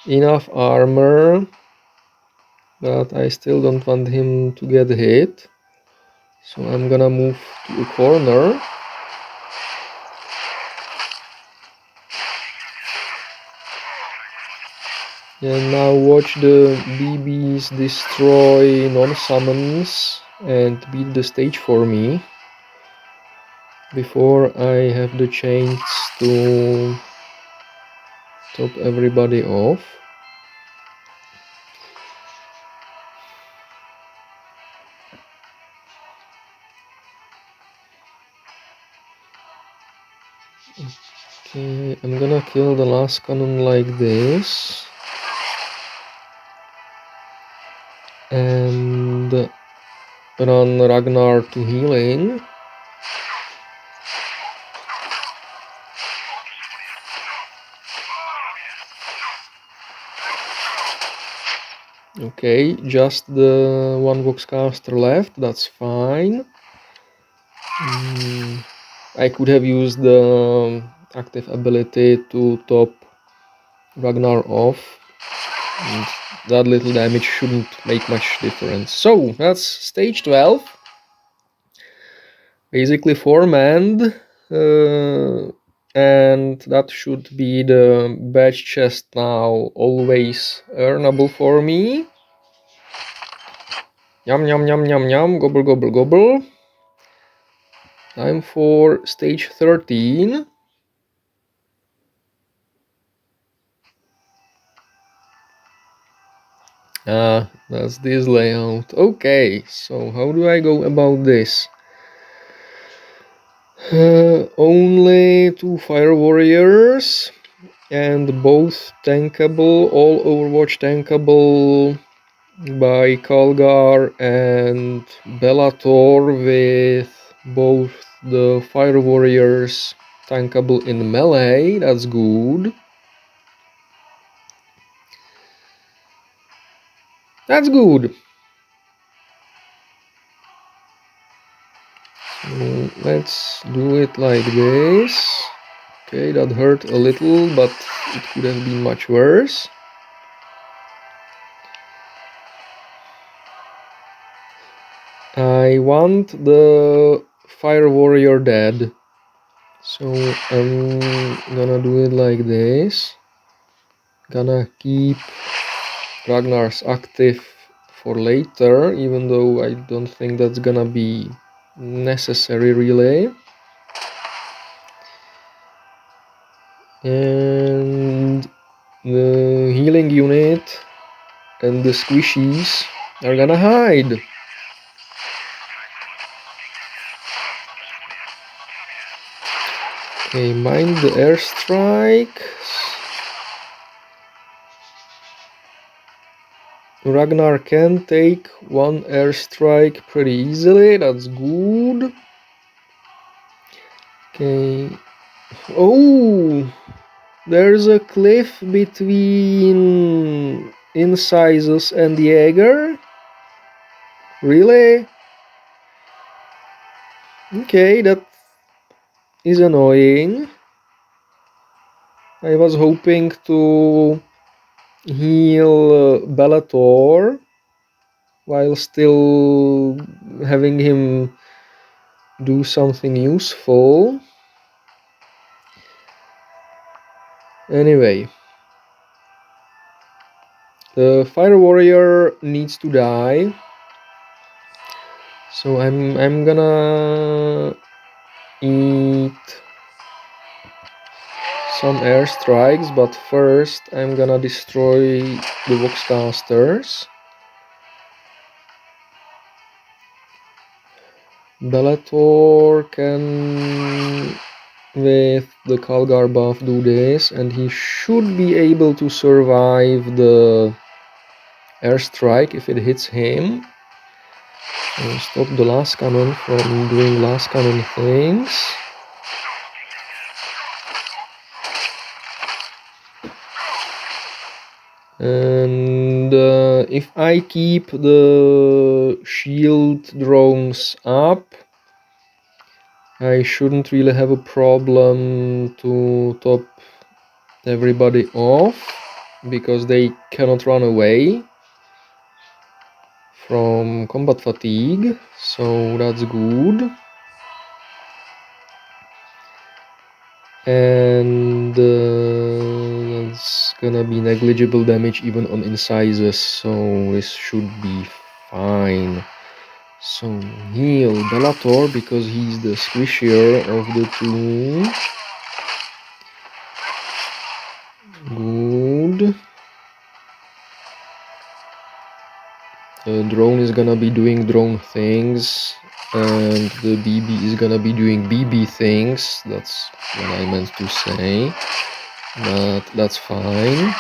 enough armor, but I still don't want him to get hit. So I'm gonna move to a corner. And now watch the BBs destroy non-summons and beat the stage for me before I have the chance to top everybody off. Okay, I'm gonna kill the last cannon like this. And run Ragnar to healing. Okay, just the one boxcaster left, that's fine. I could have used the active ability to top Ragnar off, and that little damage shouldn't make much difference. So that's stage 12, basically 4-manned, and that should be the badge chest now, always earnable for me. Yum yum yum yum yum, gobble gobble gobble. Time for stage 13. That's this layout. Okay, so how do I go about this? Only 2 fire warriors and both tankable, all Overwatch tankable by Kalgar and Bellator, with both the fire warriors tankable in melee. That's good. That's good. So let's do it like this. Okay, that hurt a little, but it could have been much worse. I want the Fire Warrior dead. So I'm gonna do it like this. Gonna keep Ragnar's active for later, even though I don't think that's gonna be necessary really. And the healing unit and the squishies are gonna hide. Okay, mind the airstrike. Ragnar can take one airstrike pretty easily, that's good. Okay. Oh! There's a cliff between Incisus and Jaeger? Really? Okay, that is annoying. I was hoping to heal Bellator while still having him do something useful. Anyway, the Fire Warrior needs to die, so I'm gonna eat some airstrikes, but first I'm gonna destroy the Voxcasters. Bellator can, with the Calgar buff, do this, and he should be able to survive the airstrike if it hits him. So stop the last cannon from doing last cannon things. And if I keep the shield drones up, I shouldn't really have a problem to top everybody off, because they cannot run away from combat fatigue, so that's good. And that's gonna be negligible damage even on Incisus, so this should be fine. So heal Bellator because he's the squishier of the two. Good. The drone is gonna be doing drone things, and the BB is gonna be doing BB things. That's what I meant to say, but that's fine.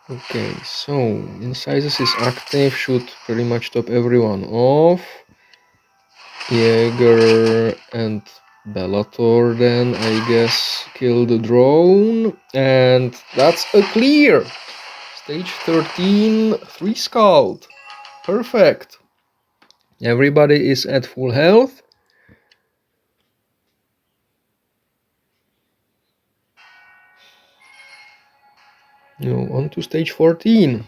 Okay, so Incisus is active, should pretty much top everyone off. Jaeger and Bellator then, I guess, kill the drone, and that's a clear! Stage 13, 3 Scout. Perfect. Everybody is at full health. Now on to stage 14.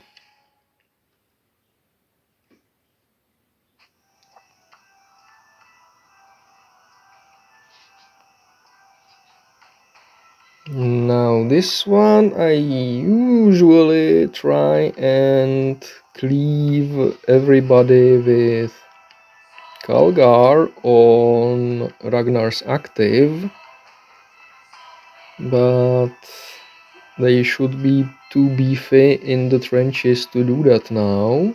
Now this one I usually try and cleave everybody with Calgar on Ragnar's active, but they should be too beefy in the trenches to do that now.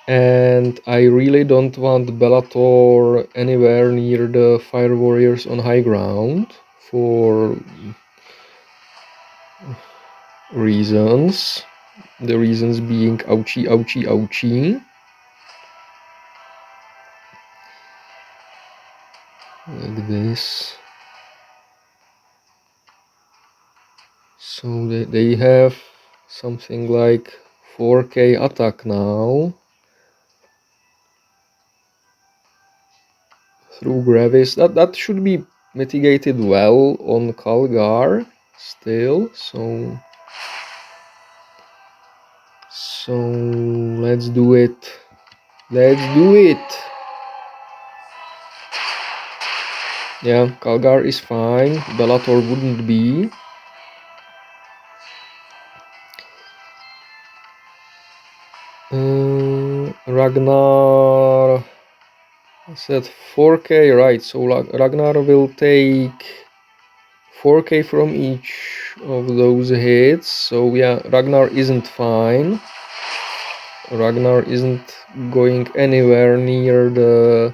And I really don't want Bellator anywhere near the Fire Warriors on high ground for reasons. The reasons being ouchie, ouchie, ouchie. Like this. So they have something like 4k attack now. Through Gravis. That should be mitigated well on Calgar still, so So let's do it. Let's do it. Yeah, Calgar is fine. Bellator wouldn't be. Ragnar said 4k, right? So Ragnar will take 4k from each of those hits. So yeah, Ragnar isn't fine. Ragnar isn't going anywhere near the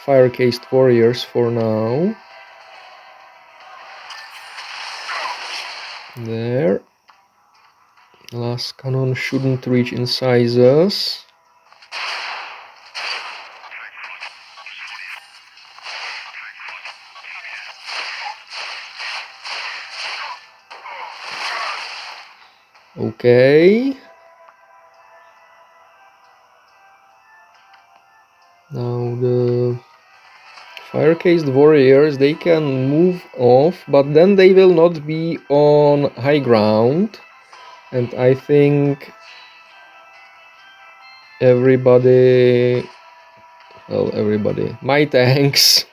fire-cased warriors for now. There. Last cannon shouldn't reach Incisus. Okay. Now the fire-cased warriors, they can move off, but then they will not be on high ground. And I think everybody, my tanks,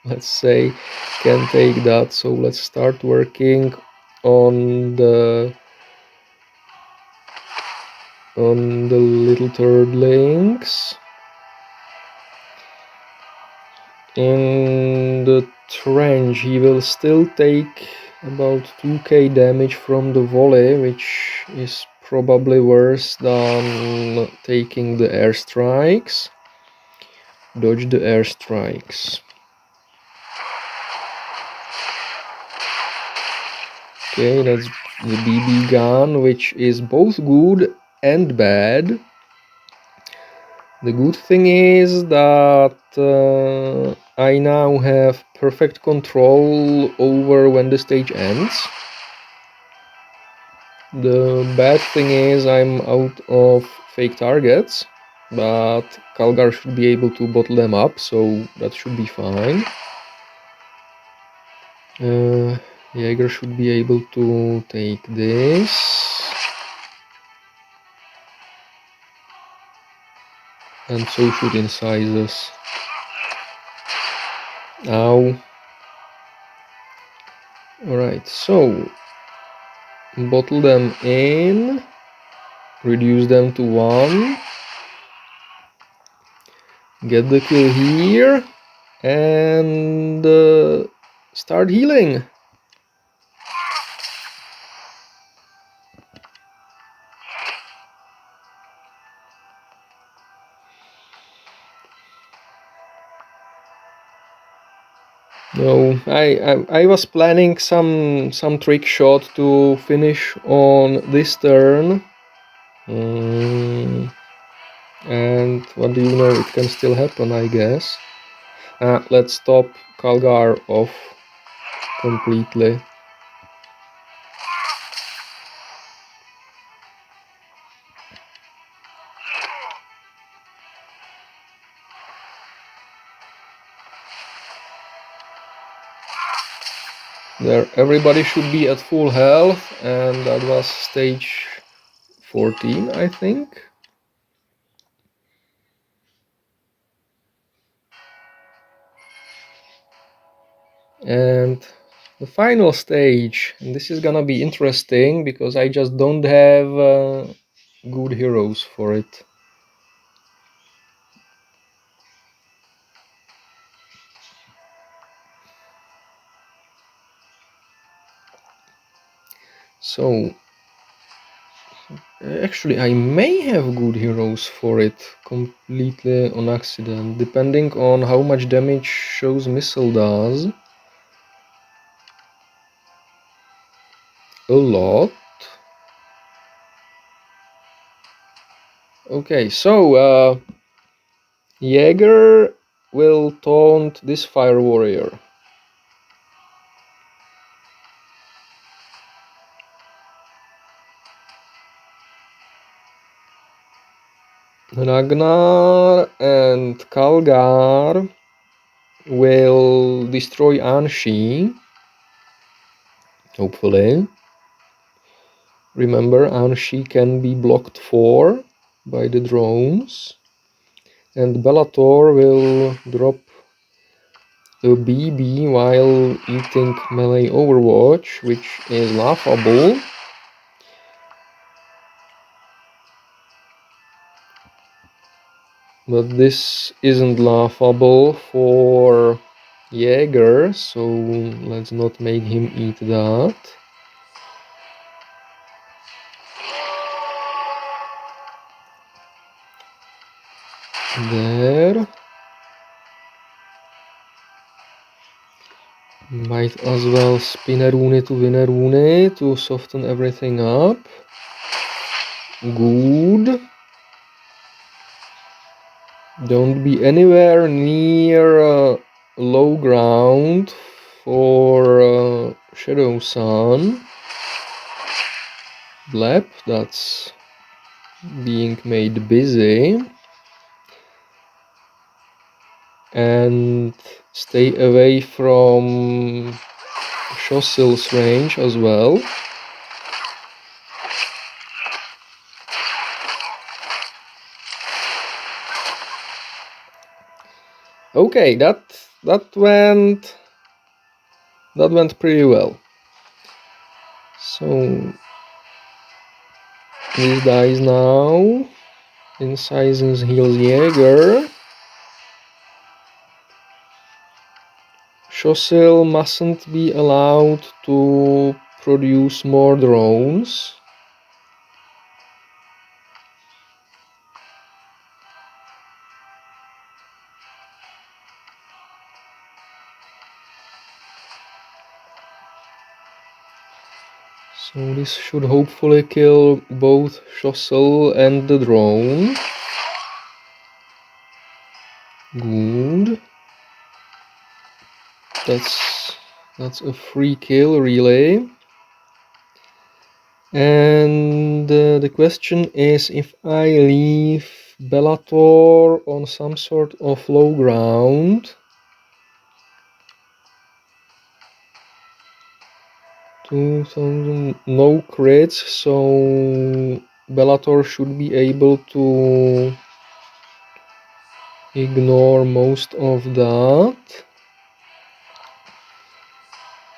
let's say, can take that. So let's start working on the little turdlings. In the trench he will still take about 2k damage from the volley, which is probably worse than taking the airstrikes. Dodge the airstrikes. Okay, that's the BB gun, which is both good and bad. The good thing is that I now have perfect control over when the stage ends. The bad thing is I'm out of fake targets, but Calgar should be able to bottle them up, so that should be fine. Jaeger should be able to take this. And so should Incisus. Ow. Alright, so bottle them in, reduce them to 1, get the kill here, and start healing. No, I was planning some trick shot to finish on this turn. And what do you know, it can still happen, I guess. Let's stop Calgar off completely. There, everybody should be at full health, and that was stage 14, I think. And the final stage, and this is gonna be interesting because I just don't have good heroes for it. So actually I may have good heroes for it completely on accident, depending on how much damage Show's missile does. A lot. Okay, so Jaeger will taunt this fire warrior. Ragnar and Calgar will destroy Anshi, hopefully. Remember, Anshi can be blocked 4 by the drones. And Bellator will drop a BB while eating melee Overwatch, which is laughable. But this isn't laughable for Jaeger, so let's not make him eat that. There. Might as well Spinnerune to Winnerune to soften everything up. Good. Don't be anywhere near low ground for Shadow Sun. Blep, that's being made busy. And stay away from Shossil's range as well. Okay, that went pretty well. So this dies now. Incisus heals Jaeger. Shossil mustn't be allowed to produce more drones. So this should hopefully kill both Shossil and the drone. Good. That's a free kill, really. And the question is, if I leave Bellator on some sort of low ground, 2000 no crits, so Bellator should be able to ignore most of that.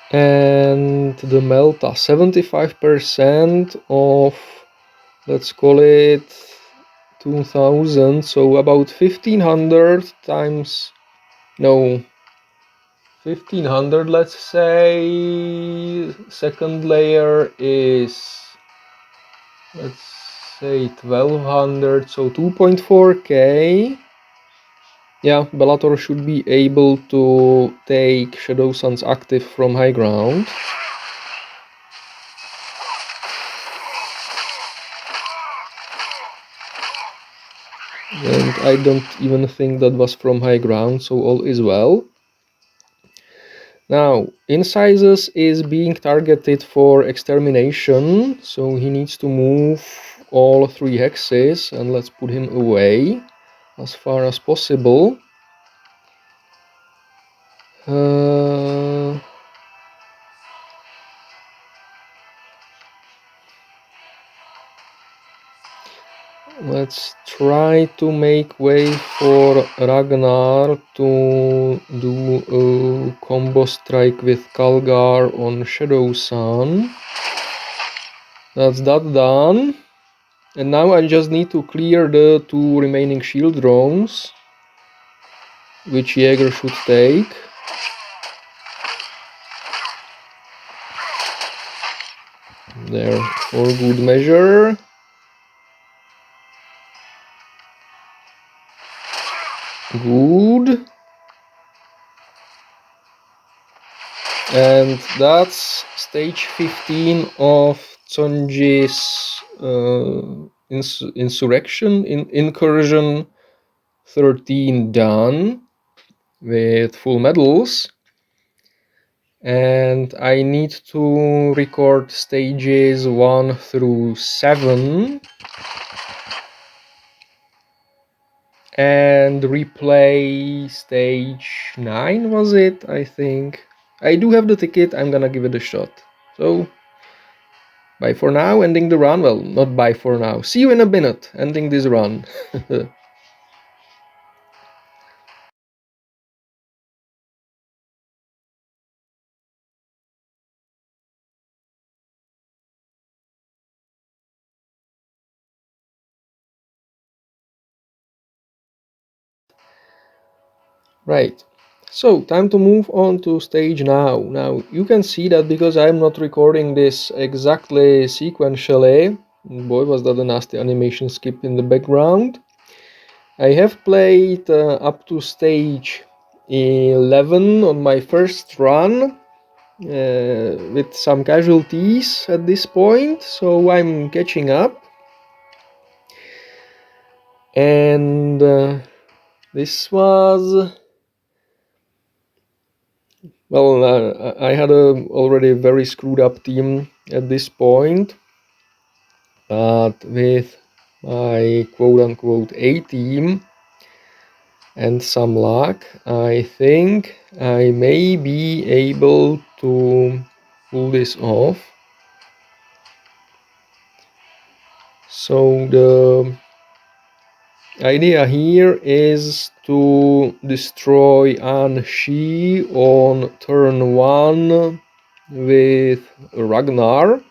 And the Melta, 75% of, let's call it 2000, so about 1500 times, no, 1500, let's say. Second layer is, let's say 1200, so 2.4k. Yeah, Bellator should be able to take Shadow Sun's active from high ground. And I don't even think that was from high ground, so all is well. Now, Incisus is being targeted for extermination, so he needs to move all 3 hexes, and let's put him away as far as possible. Let's try to make way for Ragnar to do a combo strike with Kalgar on Shadow Sun. That's that done. And now I just need to clear the 2 remaining shield drones, which Jaeger should take. There, for good measure. Good. And that's stage 15 of Tson'ji's Incursion 13 done with full medals. And I need to record stages 1 through 7 and replay stage 9, was it? I think. I do have the ticket, I'm gonna give it a shot. So Bye for now, ending the run. Well, not bye for now. See you in a minute, ending this run. Right. So, time to move on to stage now. Now, you can see that because I'm not recording this exactly sequentially, boy was that a nasty animation skip in the background. I have played up to stage 11 on my first run with some casualties at this point, so I'm catching up. And this was... Well, I had a already very screwed up team at this point, but with my quote-unquote A team and some luck, I think I may be able to pull this off. So the idea here is to destroy Anshi on turn 1 with Ragnar,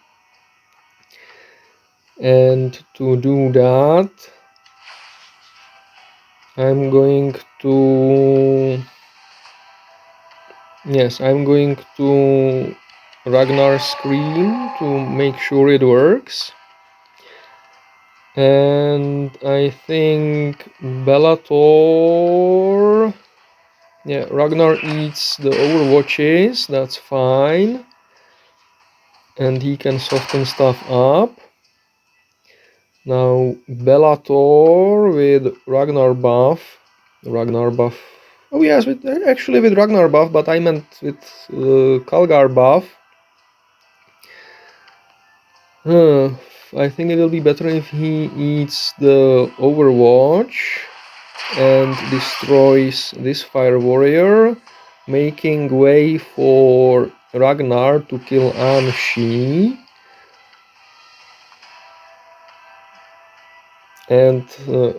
and to do that I'm going to Ragnar Scream to make sure it works. And I think Bellator... Yeah, Ragnar eats the Overwatches, that's fine. And he can soften stuff up. Now Bellator with Ragnar buff. Oh yes, actually with Ragnar buff, but I meant with Kalgar buff. I think it will be better if he eats the Overwatch and destroys this Fire Warrior, making way for Ragnar to kill Anshi. And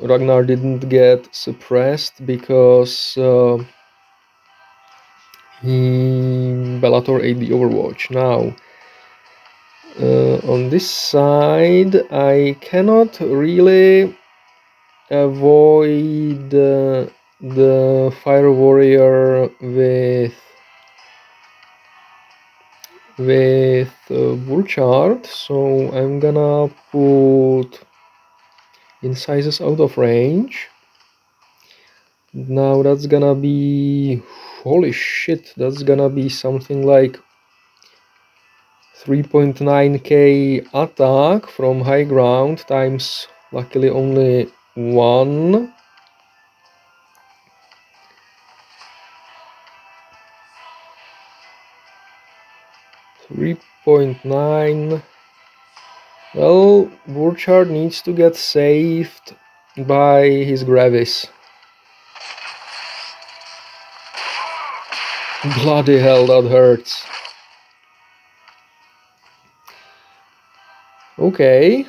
Ragnar didn't get suppressed because Bellator ate the Overwatch. Now, on this side, I cannot really avoid the Fire Warrior with Burchard, so I'm gonna put Incisus out of range. Now that's gonna be... holy shit, that's gonna be something like 3.9k attack from high ground times luckily only 1. .9. Well, Burchard needs to get saved by his Gravis. Bloody hell, that hurts. Okay.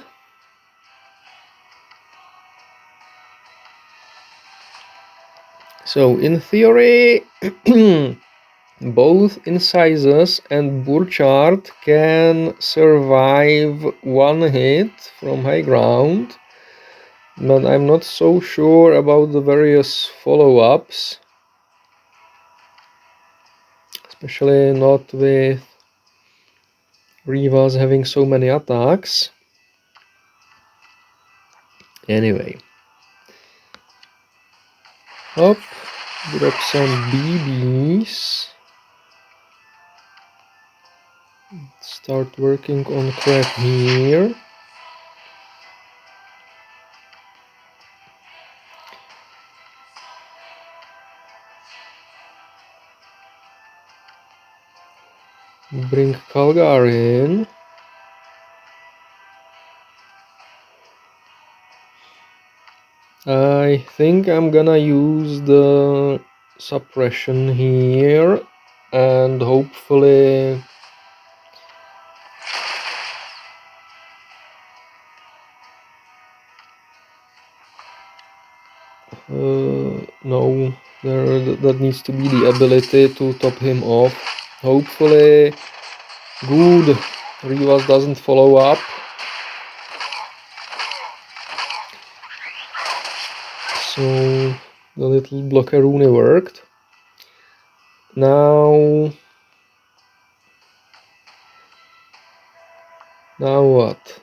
So, in theory, both Incisus and Burchard can survive one hit from high ground, but I'm not so sure about the various follow-ups, especially not with Rivas having so many attacks. Anyway, up, drop some BBs, start working on crap here. Bring Kalgar in. I think I'm gonna use the suppression here and hopefully No, that needs to be the ability to top him off. Hopefully, good. Rivas doesn't follow up. So the little blockaroonie worked. Now what?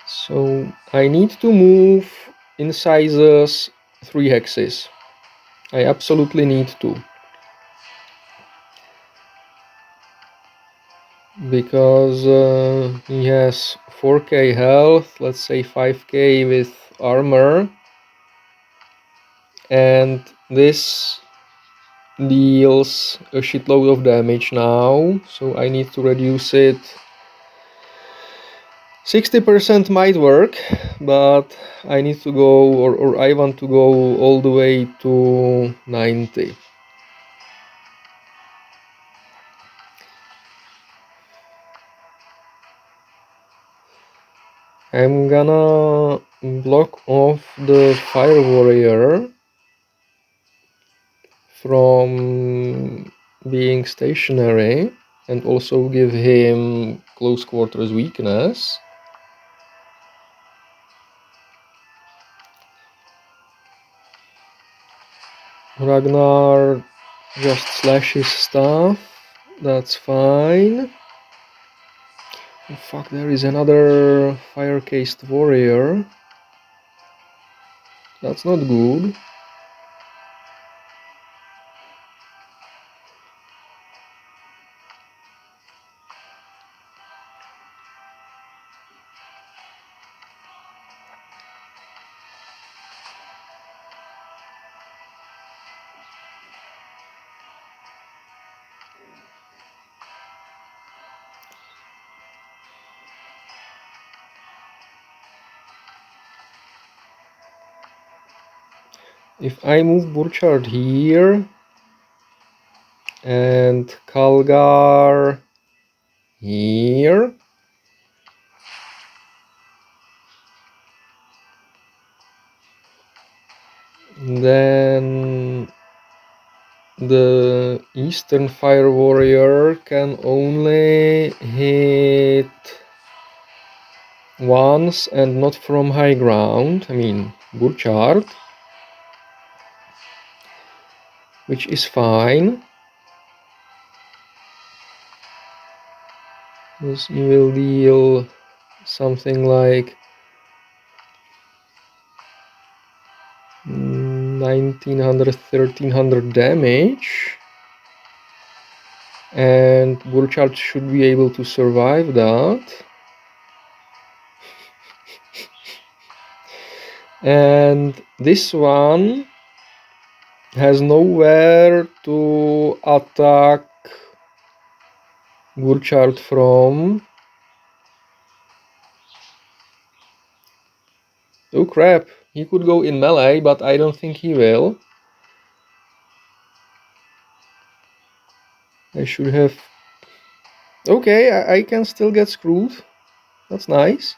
So I need to move Incisus 3 hexes. I absolutely need to. Because he has 4k health, let's say 5k with armor, and this deals a shitload of damage now, so I need to reduce it. 60% might work, but I need to go, or I want to go all the way to 90. I'm gonna block off the Fire Warrior from being stationary and also give him close quarters weakness. Ragnar just slashes stuff, that's fine. Oh, fuck, there is another fire-cased warrior. That's not good. If I move Burchard here and Kalgar here, then the Eastern Fire Warrior can only hit once and not from high ground, I mean Burchard, which is fine. Because you will deal something like 1900-1300 damage, and Burchard should be able to survive that. And this one has nowhere to attack Burchard from. Oh crap, he could go in melee, but I don't think he will. I should have... Okay, I can still get screwed. That's nice.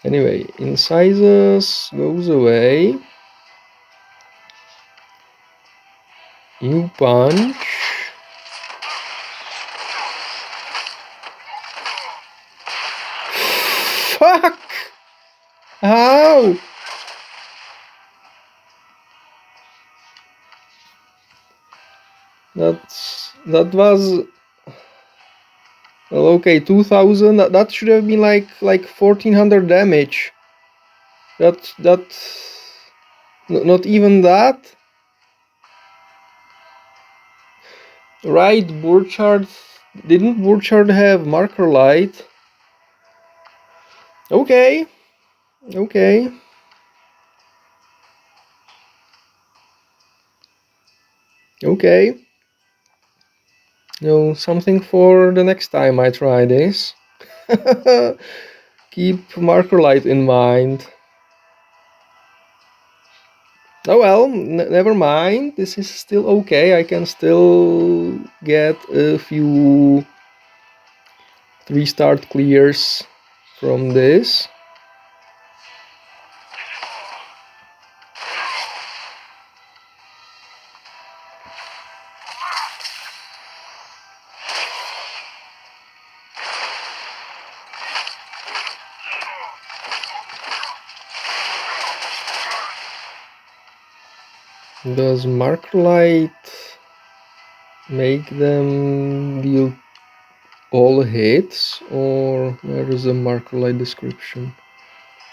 Anyway, Incisus goes away. You punch. Fuck! How? That was... Well, okay, 2000. That should have been like 1400 damage. That not even that. Right, Burchard. Didn't Burchard have marker light? Okay. Okay. Okay. No, something for the next time I try this. Keep marker light in mind. Oh well, never mind. This is still okay. I can still get a few 3-start clears from this. Does marker light make them deal all hits, or where is the marker light description?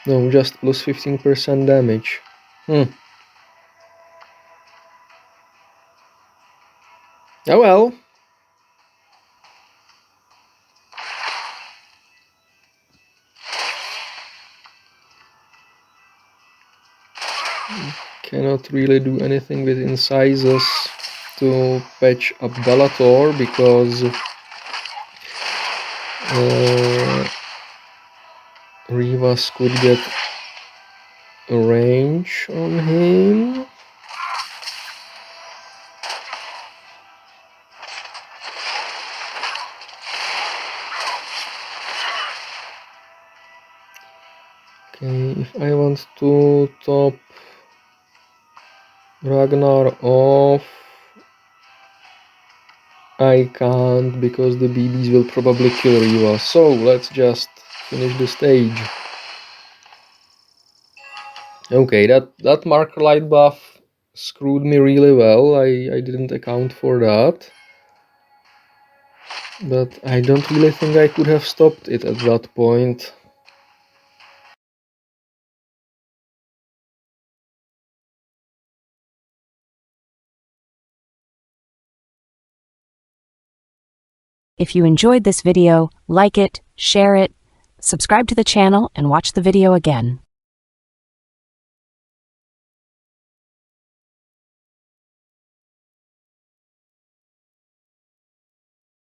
No, just plus 15% damage. Oh well. Cannot really do anything with Incisus to patch up Bellator because Rivas could get a range on him. Okay, if I want to top Ragnar off, I can't because the BBs will probably kill Riva, so let's just finish the stage. Okay, that marker light buff screwed me really well. I didn't account for that. But I don't really think I could have stopped it at that point. If you enjoyed this video, like it, share it, subscribe to the channel, and watch the video again.